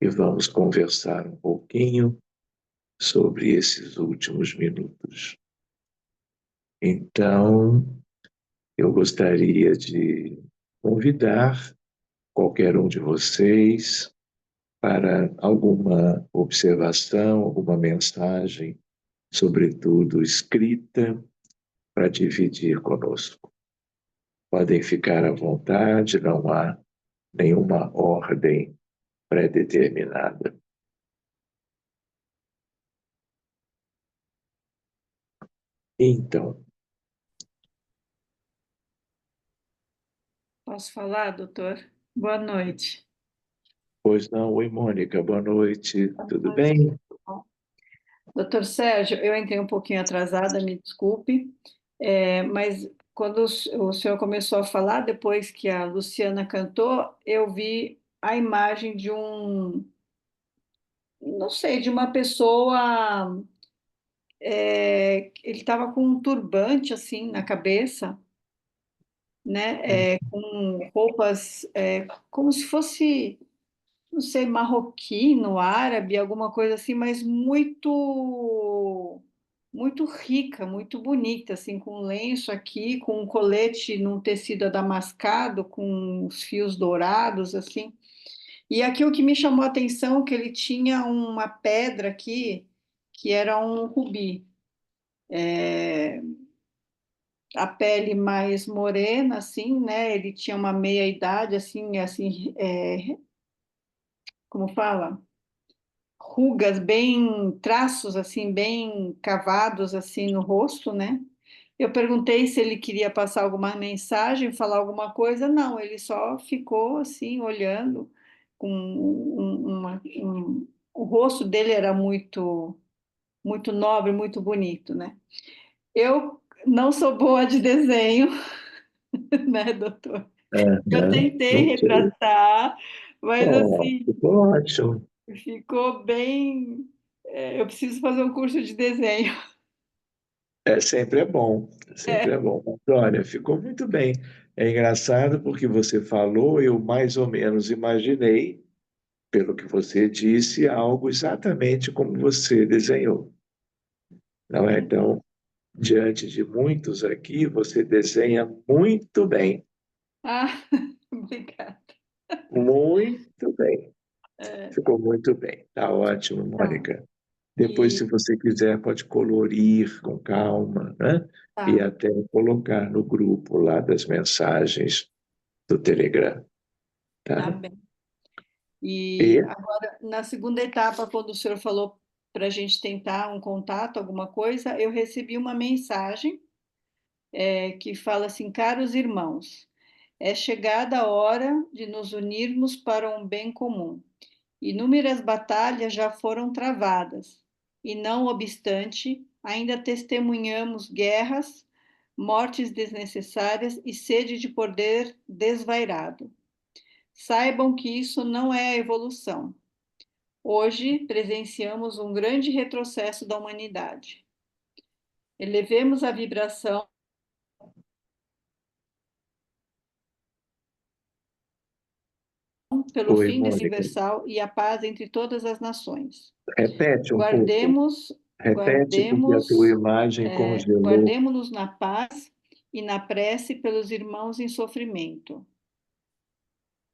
e vamos conversar um pouquinho sobre esses últimos minutos. Então, eu gostaria de convidar qualquer um de vocês para alguma observação, alguma mensagem, sobretudo escrita, para dividir conosco. Podem ficar à vontade, não há nenhuma ordem pré-determinada. Então, Posso falar, doutor? Boa noite. pois não, oi Mônica, boa noite, Boa tudo noite. bem? Doutor Sérgio, eu entrei um pouquinho atrasada, me desculpe, mas quando o senhor começou a falar, depois que a Luciana cantou, eu vi a imagem de não sei, de uma pessoa, ele estava com um turbante assim na cabeça, né, com roupas, como se fosse, não sei, marroquino, árabe, alguma coisa assim, mas muito. muito rica, muito bonita, assim, com lenço aqui, com um colete num tecido adamascado, com os fios dourados, assim. E aqui o que me chamou a atenção é que ele tinha uma pedra aqui, que era um rubi. A pele mais morena, assim, né? Ele tinha uma meia-idade, assim, como fala? Rugas bem, traços, assim, bem cavados, assim, no rosto, né? Eu perguntei se ele queria passar alguma mensagem, falar alguma coisa. Não, ele só ficou, assim, olhando, com o rosto dele era muito, muito nobre, muito bonito, né? Eu não sou boa de desenho, né, doutor? Eu Aham, tentei ok. retratar, mas Oh, assim, ficou ótimo. ficou bem. Eu preciso fazer um curso de desenho. Sempre é bom, sempre É. é bom. Mas, olha, ficou muito bem. É engraçado porque você falou, eu mais ou menos imaginei, pelo que você disse, algo exatamente como você desenhou. Não é? Uhum. Então, diante de muitos aqui, você desenha muito bem, Ah, obrigada. muito bem. É, Ficou muito bem. Tá ótimo, tá. Mônica. Depois, E se você quiser, pode colorir com calma, né? E tá, até colocar no grupo lá das mensagens do Telegram, tá tá? bem. E E agora, na segunda etapa, quando o senhor falou para a gente tentar um contato, alguma coisa, eu recebi uma mensagem que fala assim: caros irmãos, é chegada a hora de nos unirmos para um bem comum. Inúmeras batalhas já foram travadas, e não obstante, ainda testemunhamos guerras, mortes desnecessárias e sede de poder desvairado. Saibam que isso não é a evolução. Hoje presenciamos um grande retrocesso da humanidade. Elevemos a vibração pelo oi, fim desse Mônica, universal e a paz entre todas as nações. repete um pouco. Guardemos, Repete porque a tua guardemos, imagem congelou. guardemos-nos na paz e na prece pelos irmãos em sofrimento.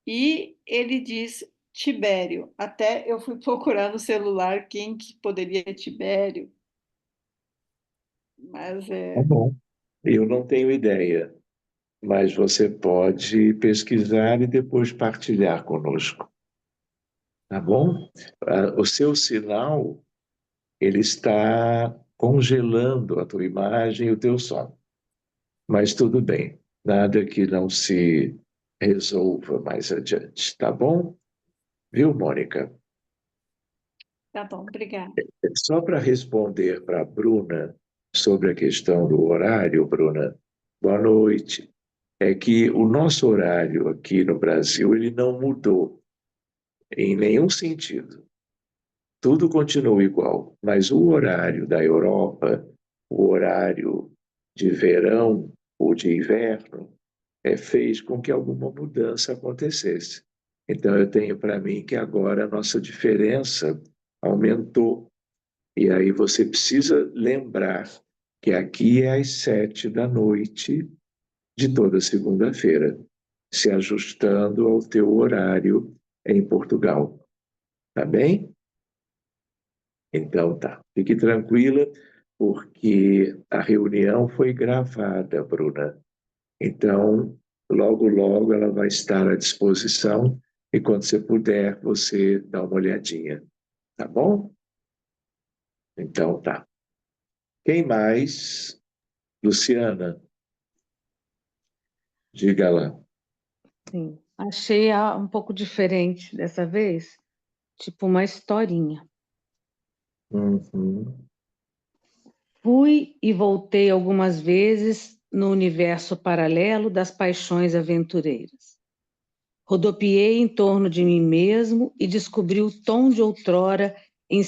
E ele diz Tibério. Até eu fui procurar no celular quem que poderia ser Tibério, mas Tá bom. Eu não tenho ideia, mas você pode pesquisar e depois partilhar conosco, tá bom? O seu sinal, ele está congelando a tua imagem e o teu som, mas tudo bem, nada que não se resolva mais adiante, tá bom? Viu, Mônica? tá bom, obrigada. Só para responder para a Bruna sobre a questão do horário, Bruna, boa noite. É que o nosso horário aqui no Brasil ele não mudou em nenhum sentido. Tudo continua igual, mas o horário da Europa, o horário de verão ou de inverno, fez com que alguma mudança acontecesse. Então, eu tenho para mim que agora a nossa diferença aumentou. E aí você precisa lembrar que aqui é às 7 da noite de toda segunda-feira, se ajustando ao teu horário em Portugal. Tá bem? Então tá. Fique tranquila, porque a reunião foi gravada, Bruna. Então, logo, logo ela vai estar à disposição e quando você puder, você dá uma olhadinha. Tá bom? Então tá. Quem mais? Luciana, diga lá. Sim. Achei um pouco diferente dessa vez, tipo uma historinha. Uhum. Fui e voltei algumas vezes no universo paralelo das paixões aventureiras. Rodopiei em torno de mim mesmo e descobri o tom de outrora em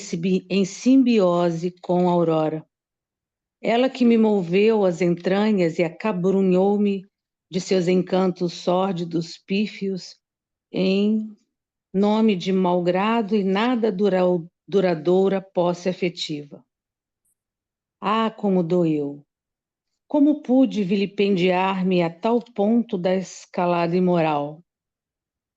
simbiose com a aurora. Ela que me moveu as entranhas e acabrunhou-me de seus encantos sórdidos, pífios, em nome de malgrado e nada duradoura posse afetiva. Ah, como doeu! Como pude vilipendiar-me a tal ponto da escalada imoral?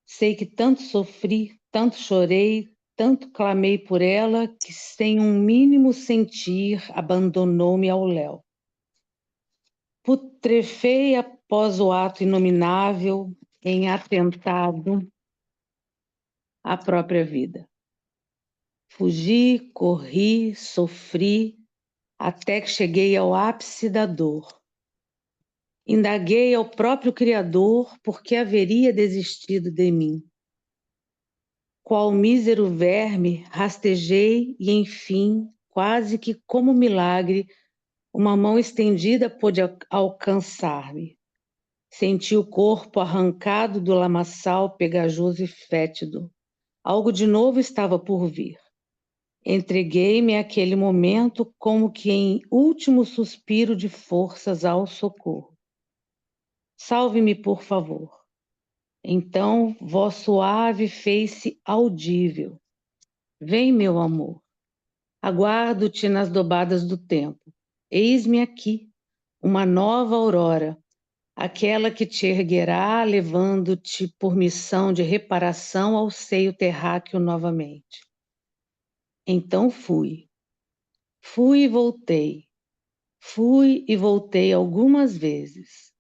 Sei que tanto sofri, tanto chorei, tanto clamei por ela, que sem um mínimo sentir abandonou-me ao léu. Putrefei após o ato inominável em atentado à própria vida. Fugi, corri, sofri, até que cheguei ao ápice da dor. Indaguei ao próprio Criador por que haveria desistido de mim. Qual mísero verme, rastejei e, enfim, quase que como milagre, uma mão estendida pôde alcançar-me. Senti o corpo arrancado do lamaçal pegajoso e fétido. Algo de novo estava por vir. Entreguei-me àquele momento como que em último suspiro de forças ao socorro. Salve-me, por favor. Então, voz suave fez-se audível. Vem, meu amor. Aguardo-te nas dobadas do tempo. Eis-me aqui, uma nova aurora, aquela que te erguerá, levando-te por missão de reparação ao seio terráqueo novamente. Então fui e voltei. Fui e voltei algumas vezes,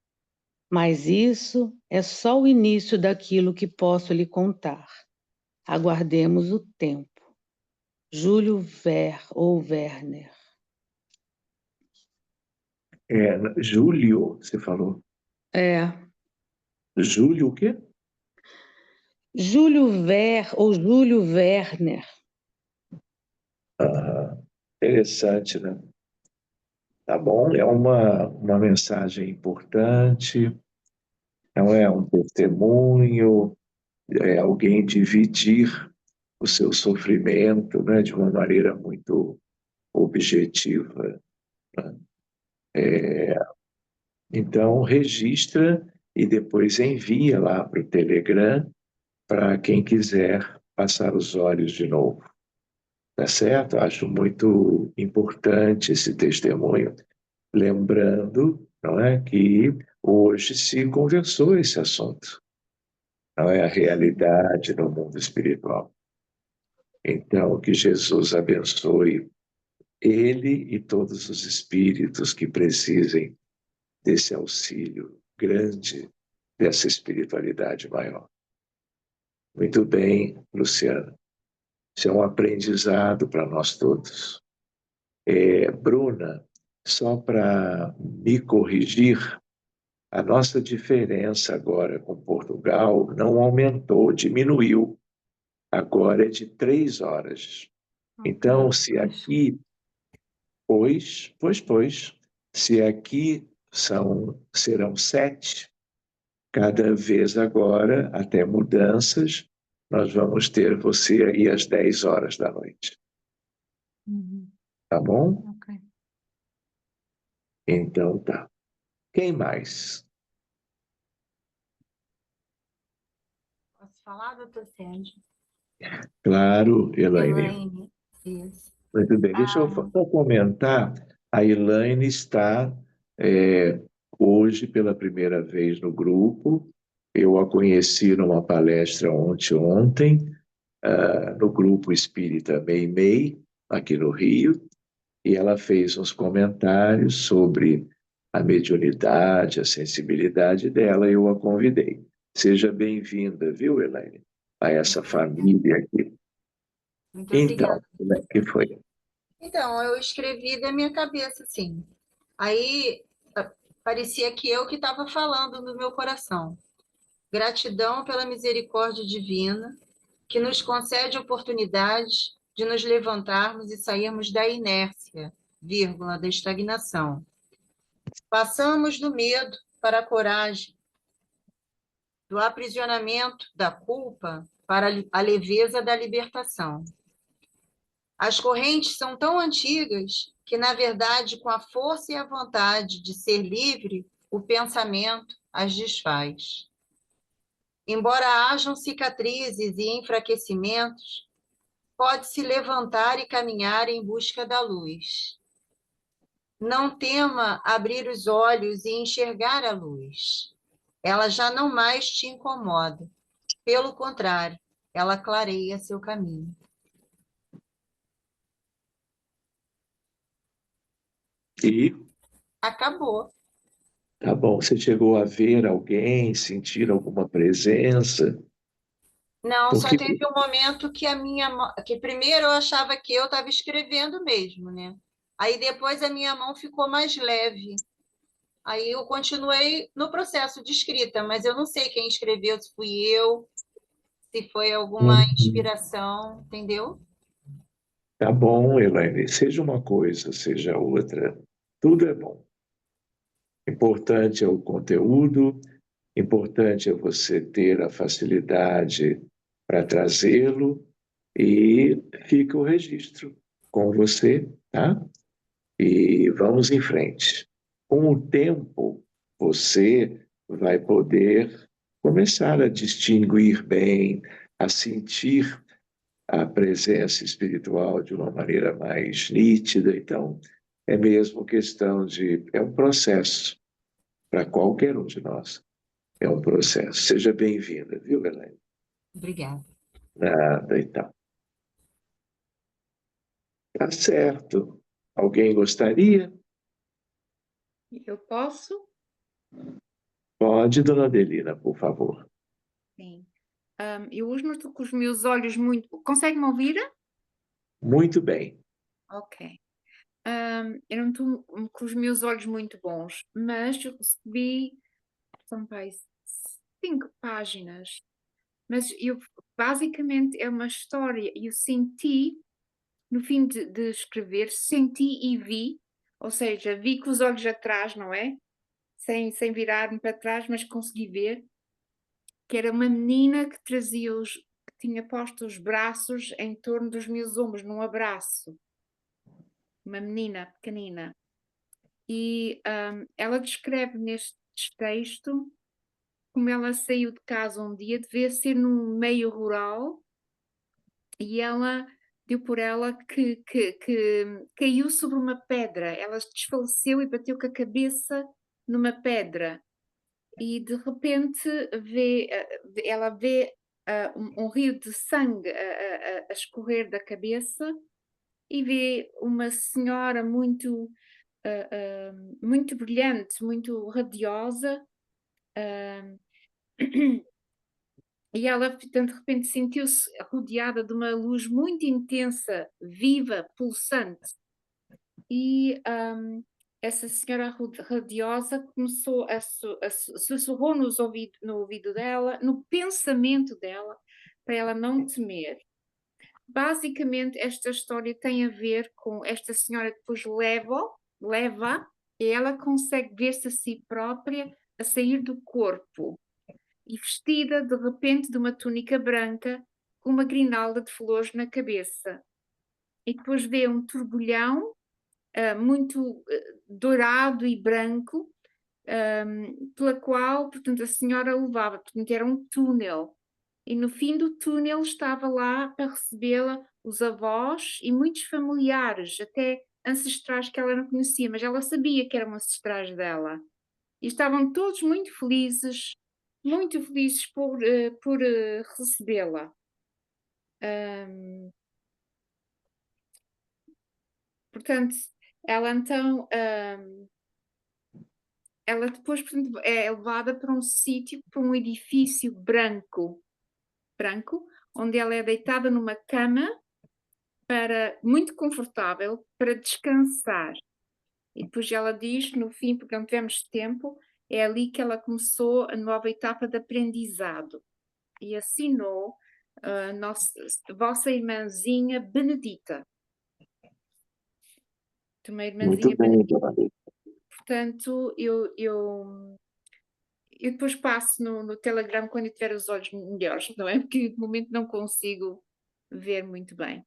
mas isso é só o início daquilo que posso lhe contar. Aguardemos o tempo. Júlio Werner. Júlio, você falou. Júlio o quê? Júlio Werner. Interessante, né? Tá bom, é uma mensagem importante, não é um testemunho, é alguém dividir o seu sofrimento, né, de uma maneira muito objetiva, né? Então, registra e depois envia lá para o Telegram para quem quiser passar os olhos de novo. Tá certo? Acho muito importante esse testemunho, lembrando, não é, que hoje se conversou esse assunto, não é a realidade no mundo espiritual. Então, que Jesus abençoe ele e todos os espíritos que precisem desse auxílio grande, dessa espiritualidade maior. Muito bem, Luciana. Isso é um aprendizado para nós todos. Bruna, só para me corrigir, a nossa diferença agora com Portugal não aumentou, diminuiu. Agora é de 3 horas. Então, se aqui, pois, se aqui serão 7, cada vez agora, até mudanças, nós vamos ter você aí às 10 horas da noite. Tá bom? Ok. Então tá. Quem mais? Posso falar, doutor Sérgio? Claro, Elaine. Elaine, isso. Muito bem. Deixa eu só comentar. A Elaine está hoje pela primeira vez no grupo. Eu a conheci numa palestra ontem, no grupo Espírita Meimei, aqui no Rio, e ela fez uns comentários sobre a mediunidade, a sensibilidade dela, e eu a convidei. Seja bem-vinda, viu, Elaine, a essa família aqui. Muito Então, obrigada. como é que foi? Então, eu escrevi da minha cabeça, assim. Aí, parecia que eu que estava falando no meu coração. Gratidão pela misericórdia divina, que nos concede a oportunidade de nos levantarmos e sairmos da inércia, vírgula, da estagnação. Passamos do medo para a coragem, do aprisionamento da culpa para a leveza da libertação. As correntes são tão antigas que, na verdade, com a força e a vontade de ser livre, o pensamento as desfaz. Embora hajam cicatrizes e enfraquecimentos, pode-se levantar e caminhar em busca da luz. Não tema abrir os olhos e enxergar a luz. Ela já não mais te incomoda. Pelo contrário, ela clareia seu caminho. E, Acabou. tá bom, você chegou a ver alguém, sentir alguma presença? Não, só Porque, teve um momento que que primeiro eu achava que eu estava escrevendo mesmo, né? Aí depois a minha mão ficou mais leve. Aí eu continuei no processo de escrita, mas eu não sei quem escreveu, se fui eu, se foi alguma Uhum. inspiração, entendeu? Tá bom, Elaine, seja uma coisa, seja outra, tudo é bom. Importante é o conteúdo, importante é você ter a facilidade para trazê-lo e fica o registro com você, tá? E vamos em frente. Com o tempo, você vai poder começar a distinguir bem, a sentir a presença espiritual de uma maneira mais nítida. Então, é mesmo questão de. É um processo para qualquer um de nós. É um processo. Seja bem-vinda, viu, Helene? Obrigada. Nada e tal. Tá certo. Alguém gostaria? Eu posso? Pode, dona Adelina, por favor. Sim. Eu hoje não estou com os meus olhos muito. Consegue-me ouvir? Muito bem. Ok. Eu não estou com os meus olhos muito bons, mas eu recebi, são pai, 5 páginas. Mas eu, basicamente, é uma história. Eu senti, no fim de escrever, senti e vi, ou seja, vi com os olhos atrás, não é? Sem virar-me para trás, mas consegui ver que era uma menina que que tinha posto os braços em torno dos meus ombros, num abraço. Uma menina pequenina. E ela descreve neste texto como ela saiu de casa um dia, devia ser num meio rural, e ela deu por ela que caiu sobre uma pedra. Ela desfaleceu e bateu com a cabeça numa pedra. E de repente ela vê um rio de sangue a escorrer da cabeça e vê uma senhora muito brilhante, muito radiosa, e ela, portanto, de repente sentiu-se rodeada de uma luz muito intensa, viva, pulsante. E essa senhora radiosa começou sussurrou no ouvido dela, no pensamento dela, para ela não temer. Basicamente, esta história tem a ver com esta senhora que depois leva, e ela consegue ver-se a si própria a sair do corpo e vestida de repente de uma túnica branca com uma grinalda de flores na cabeça. E depois vê um turbilhão muito dourado e branco, pela qual, portanto, a senhora levava. Portanto, era um túnel. E no fim do túnel estava lá para recebê-la os avós e muitos familiares, até ancestrais que ela não conhecia, mas ela sabia que eram ancestrais dela. E estavam todos muito felizes por recebê-la. Portanto, ela então, ela depois, portanto, é levada para um sítio, para um edifício branco, onde ela é deitada numa cama muito confortável para descansar. E depois ela diz, no fim, porque não tivemos tempo, é ali que ela começou a nova etapa de aprendizado e assinou a vossa irmãzinha Benedita. Uma Muito irmãzinha bem, Benedita. dona Adelina. Portanto, eu depois passo no Telegram quando eu tiver os olhos melhores, não é? Porque de momento não consigo ver muito bem.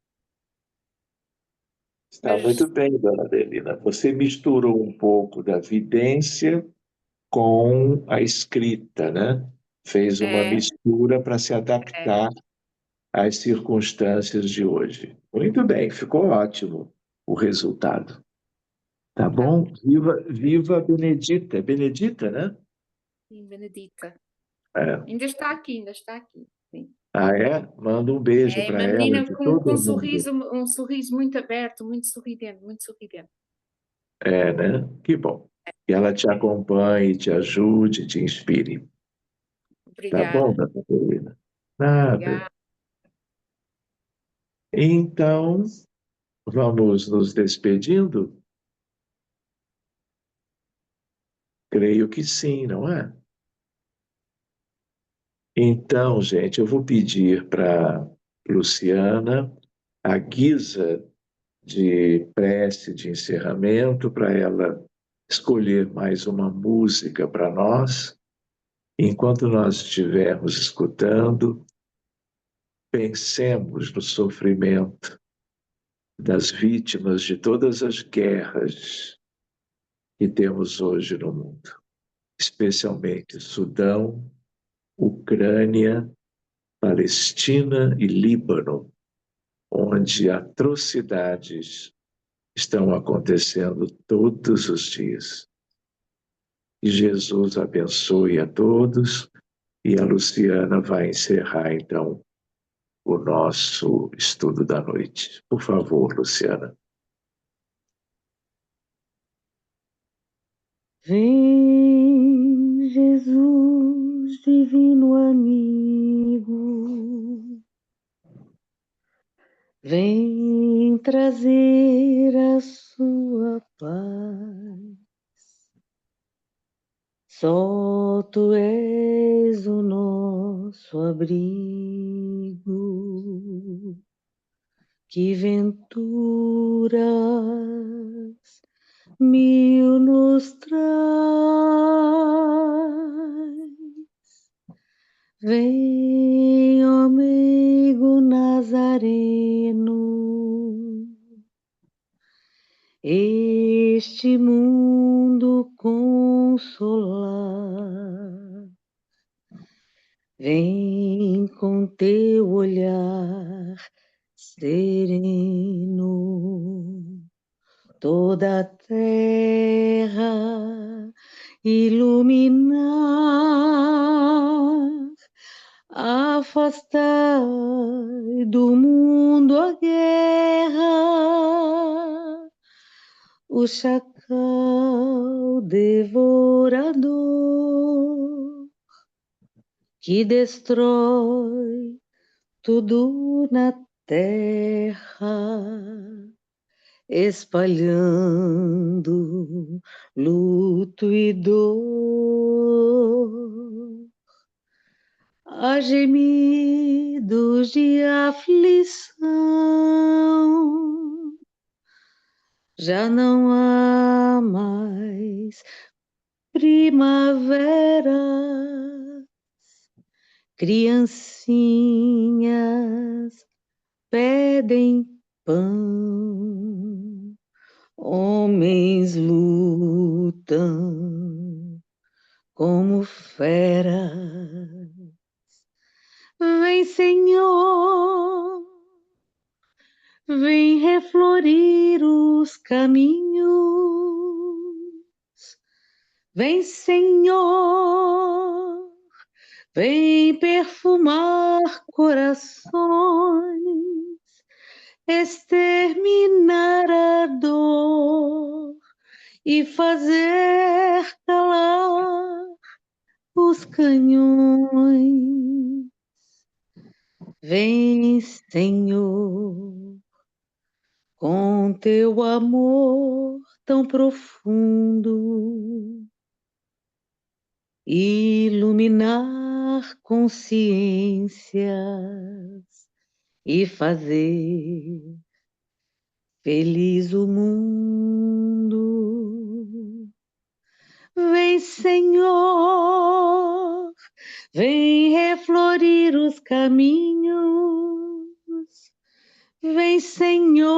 Está Mas muito bem, dona Adelina. Você misturou um pouco da vidência com a escrita, né? Fez uma é, mistura para se é. adaptar às circunstâncias de hoje. Muito bem, ficou ótimo o resultado. Tá bom? Viva, viva a Benedita. É Benedita, né? Sim, Benedita. É. Ainda está aqui, ainda está aqui. Sim. Ah, é? Manda um beijo É para uma ela, menina de com todo mundo. um sorriso muito aberto, muito sorridente, muito sorridente. É, né? Que bom. Que ela te acompanhe, te ajude, te inspire. Tá bom, Obrigada. Dona Carolina? Nada. Obrigada. Então, vamos nos despedindo? Creio que sim, não é? Então, gente, eu vou pedir para Luciana, a guisa de prece de encerramento, para ela escolher mais uma música para nós. Enquanto nós estivermos escutando, pensemos no sofrimento das vítimas de todas as guerras que temos hoje no mundo, especialmente Sudão, Ucrânia, Palestina e Líbano, onde atrocidades estão acontecendo todos os dias. Que Jesus abençoe a todos e a Luciana vai encerrar então o nosso estudo da noite. Por favor, Luciana. Vem, Jesus, divino amigo, vem trazer a sua paz. Só tu és o nosso abrigo, que venturas mil nos traz. Vem, ó amigo Nazareno, este mundo consolar. Vem com teu olhar sereno, toda a terra iluminar, afastar do mundo a guerra, o chacal devorador que destrói tudo na terra, espalhando luto e dor, a gemidos de aflição. Já não há mais primavera, criancinhas pedem pão, homens lutam como feras. Vem, Senhor, vem reflorir os caminhos. Vem, Senhor, vem perfumar corações, exterminar a dor e fazer calar os canhões. Vem, Senhor, com teu amor tão profundo, iluminar consciências e fazer feliz o mundo. Vem, Senhor, vem reflorir os caminhos. Vem, Senhor,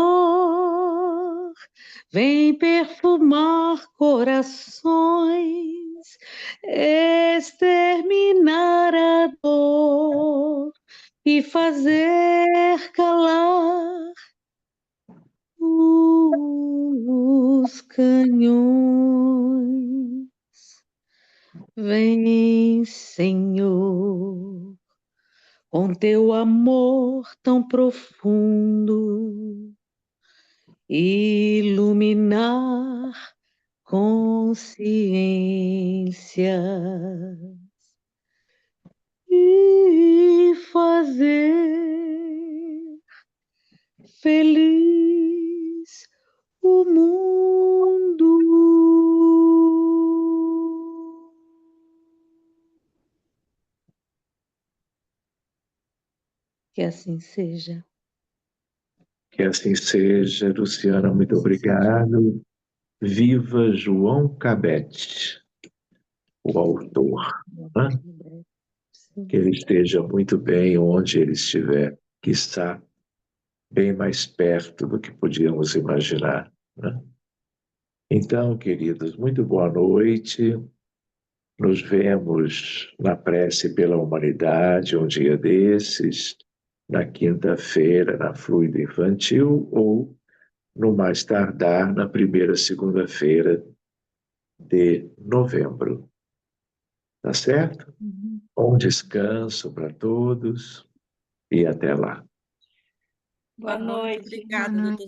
vem perfumar corações, exterminar a dor e fazer calar os canhões. Vem, Senhor, com teu amor tão profundo, iluminar consciência e fazer feliz o mundo. Que assim seja. Que assim seja, Luciana, muito obrigado. Viva João Cabete, o autor, né? Que ele esteja muito bem onde ele estiver, que está bem mais perto do que podíamos imaginar, né? Então, queridos, muito boa noite. Nos vemos na prece pela humanidade um dia desses, na quinta-feira, na Fluido Infantil, ou no mais tardar, na primeira segunda-feira de novembro. Tá certo? Bom descanso para todos e até lá. Boa noite. Obrigada, doutor.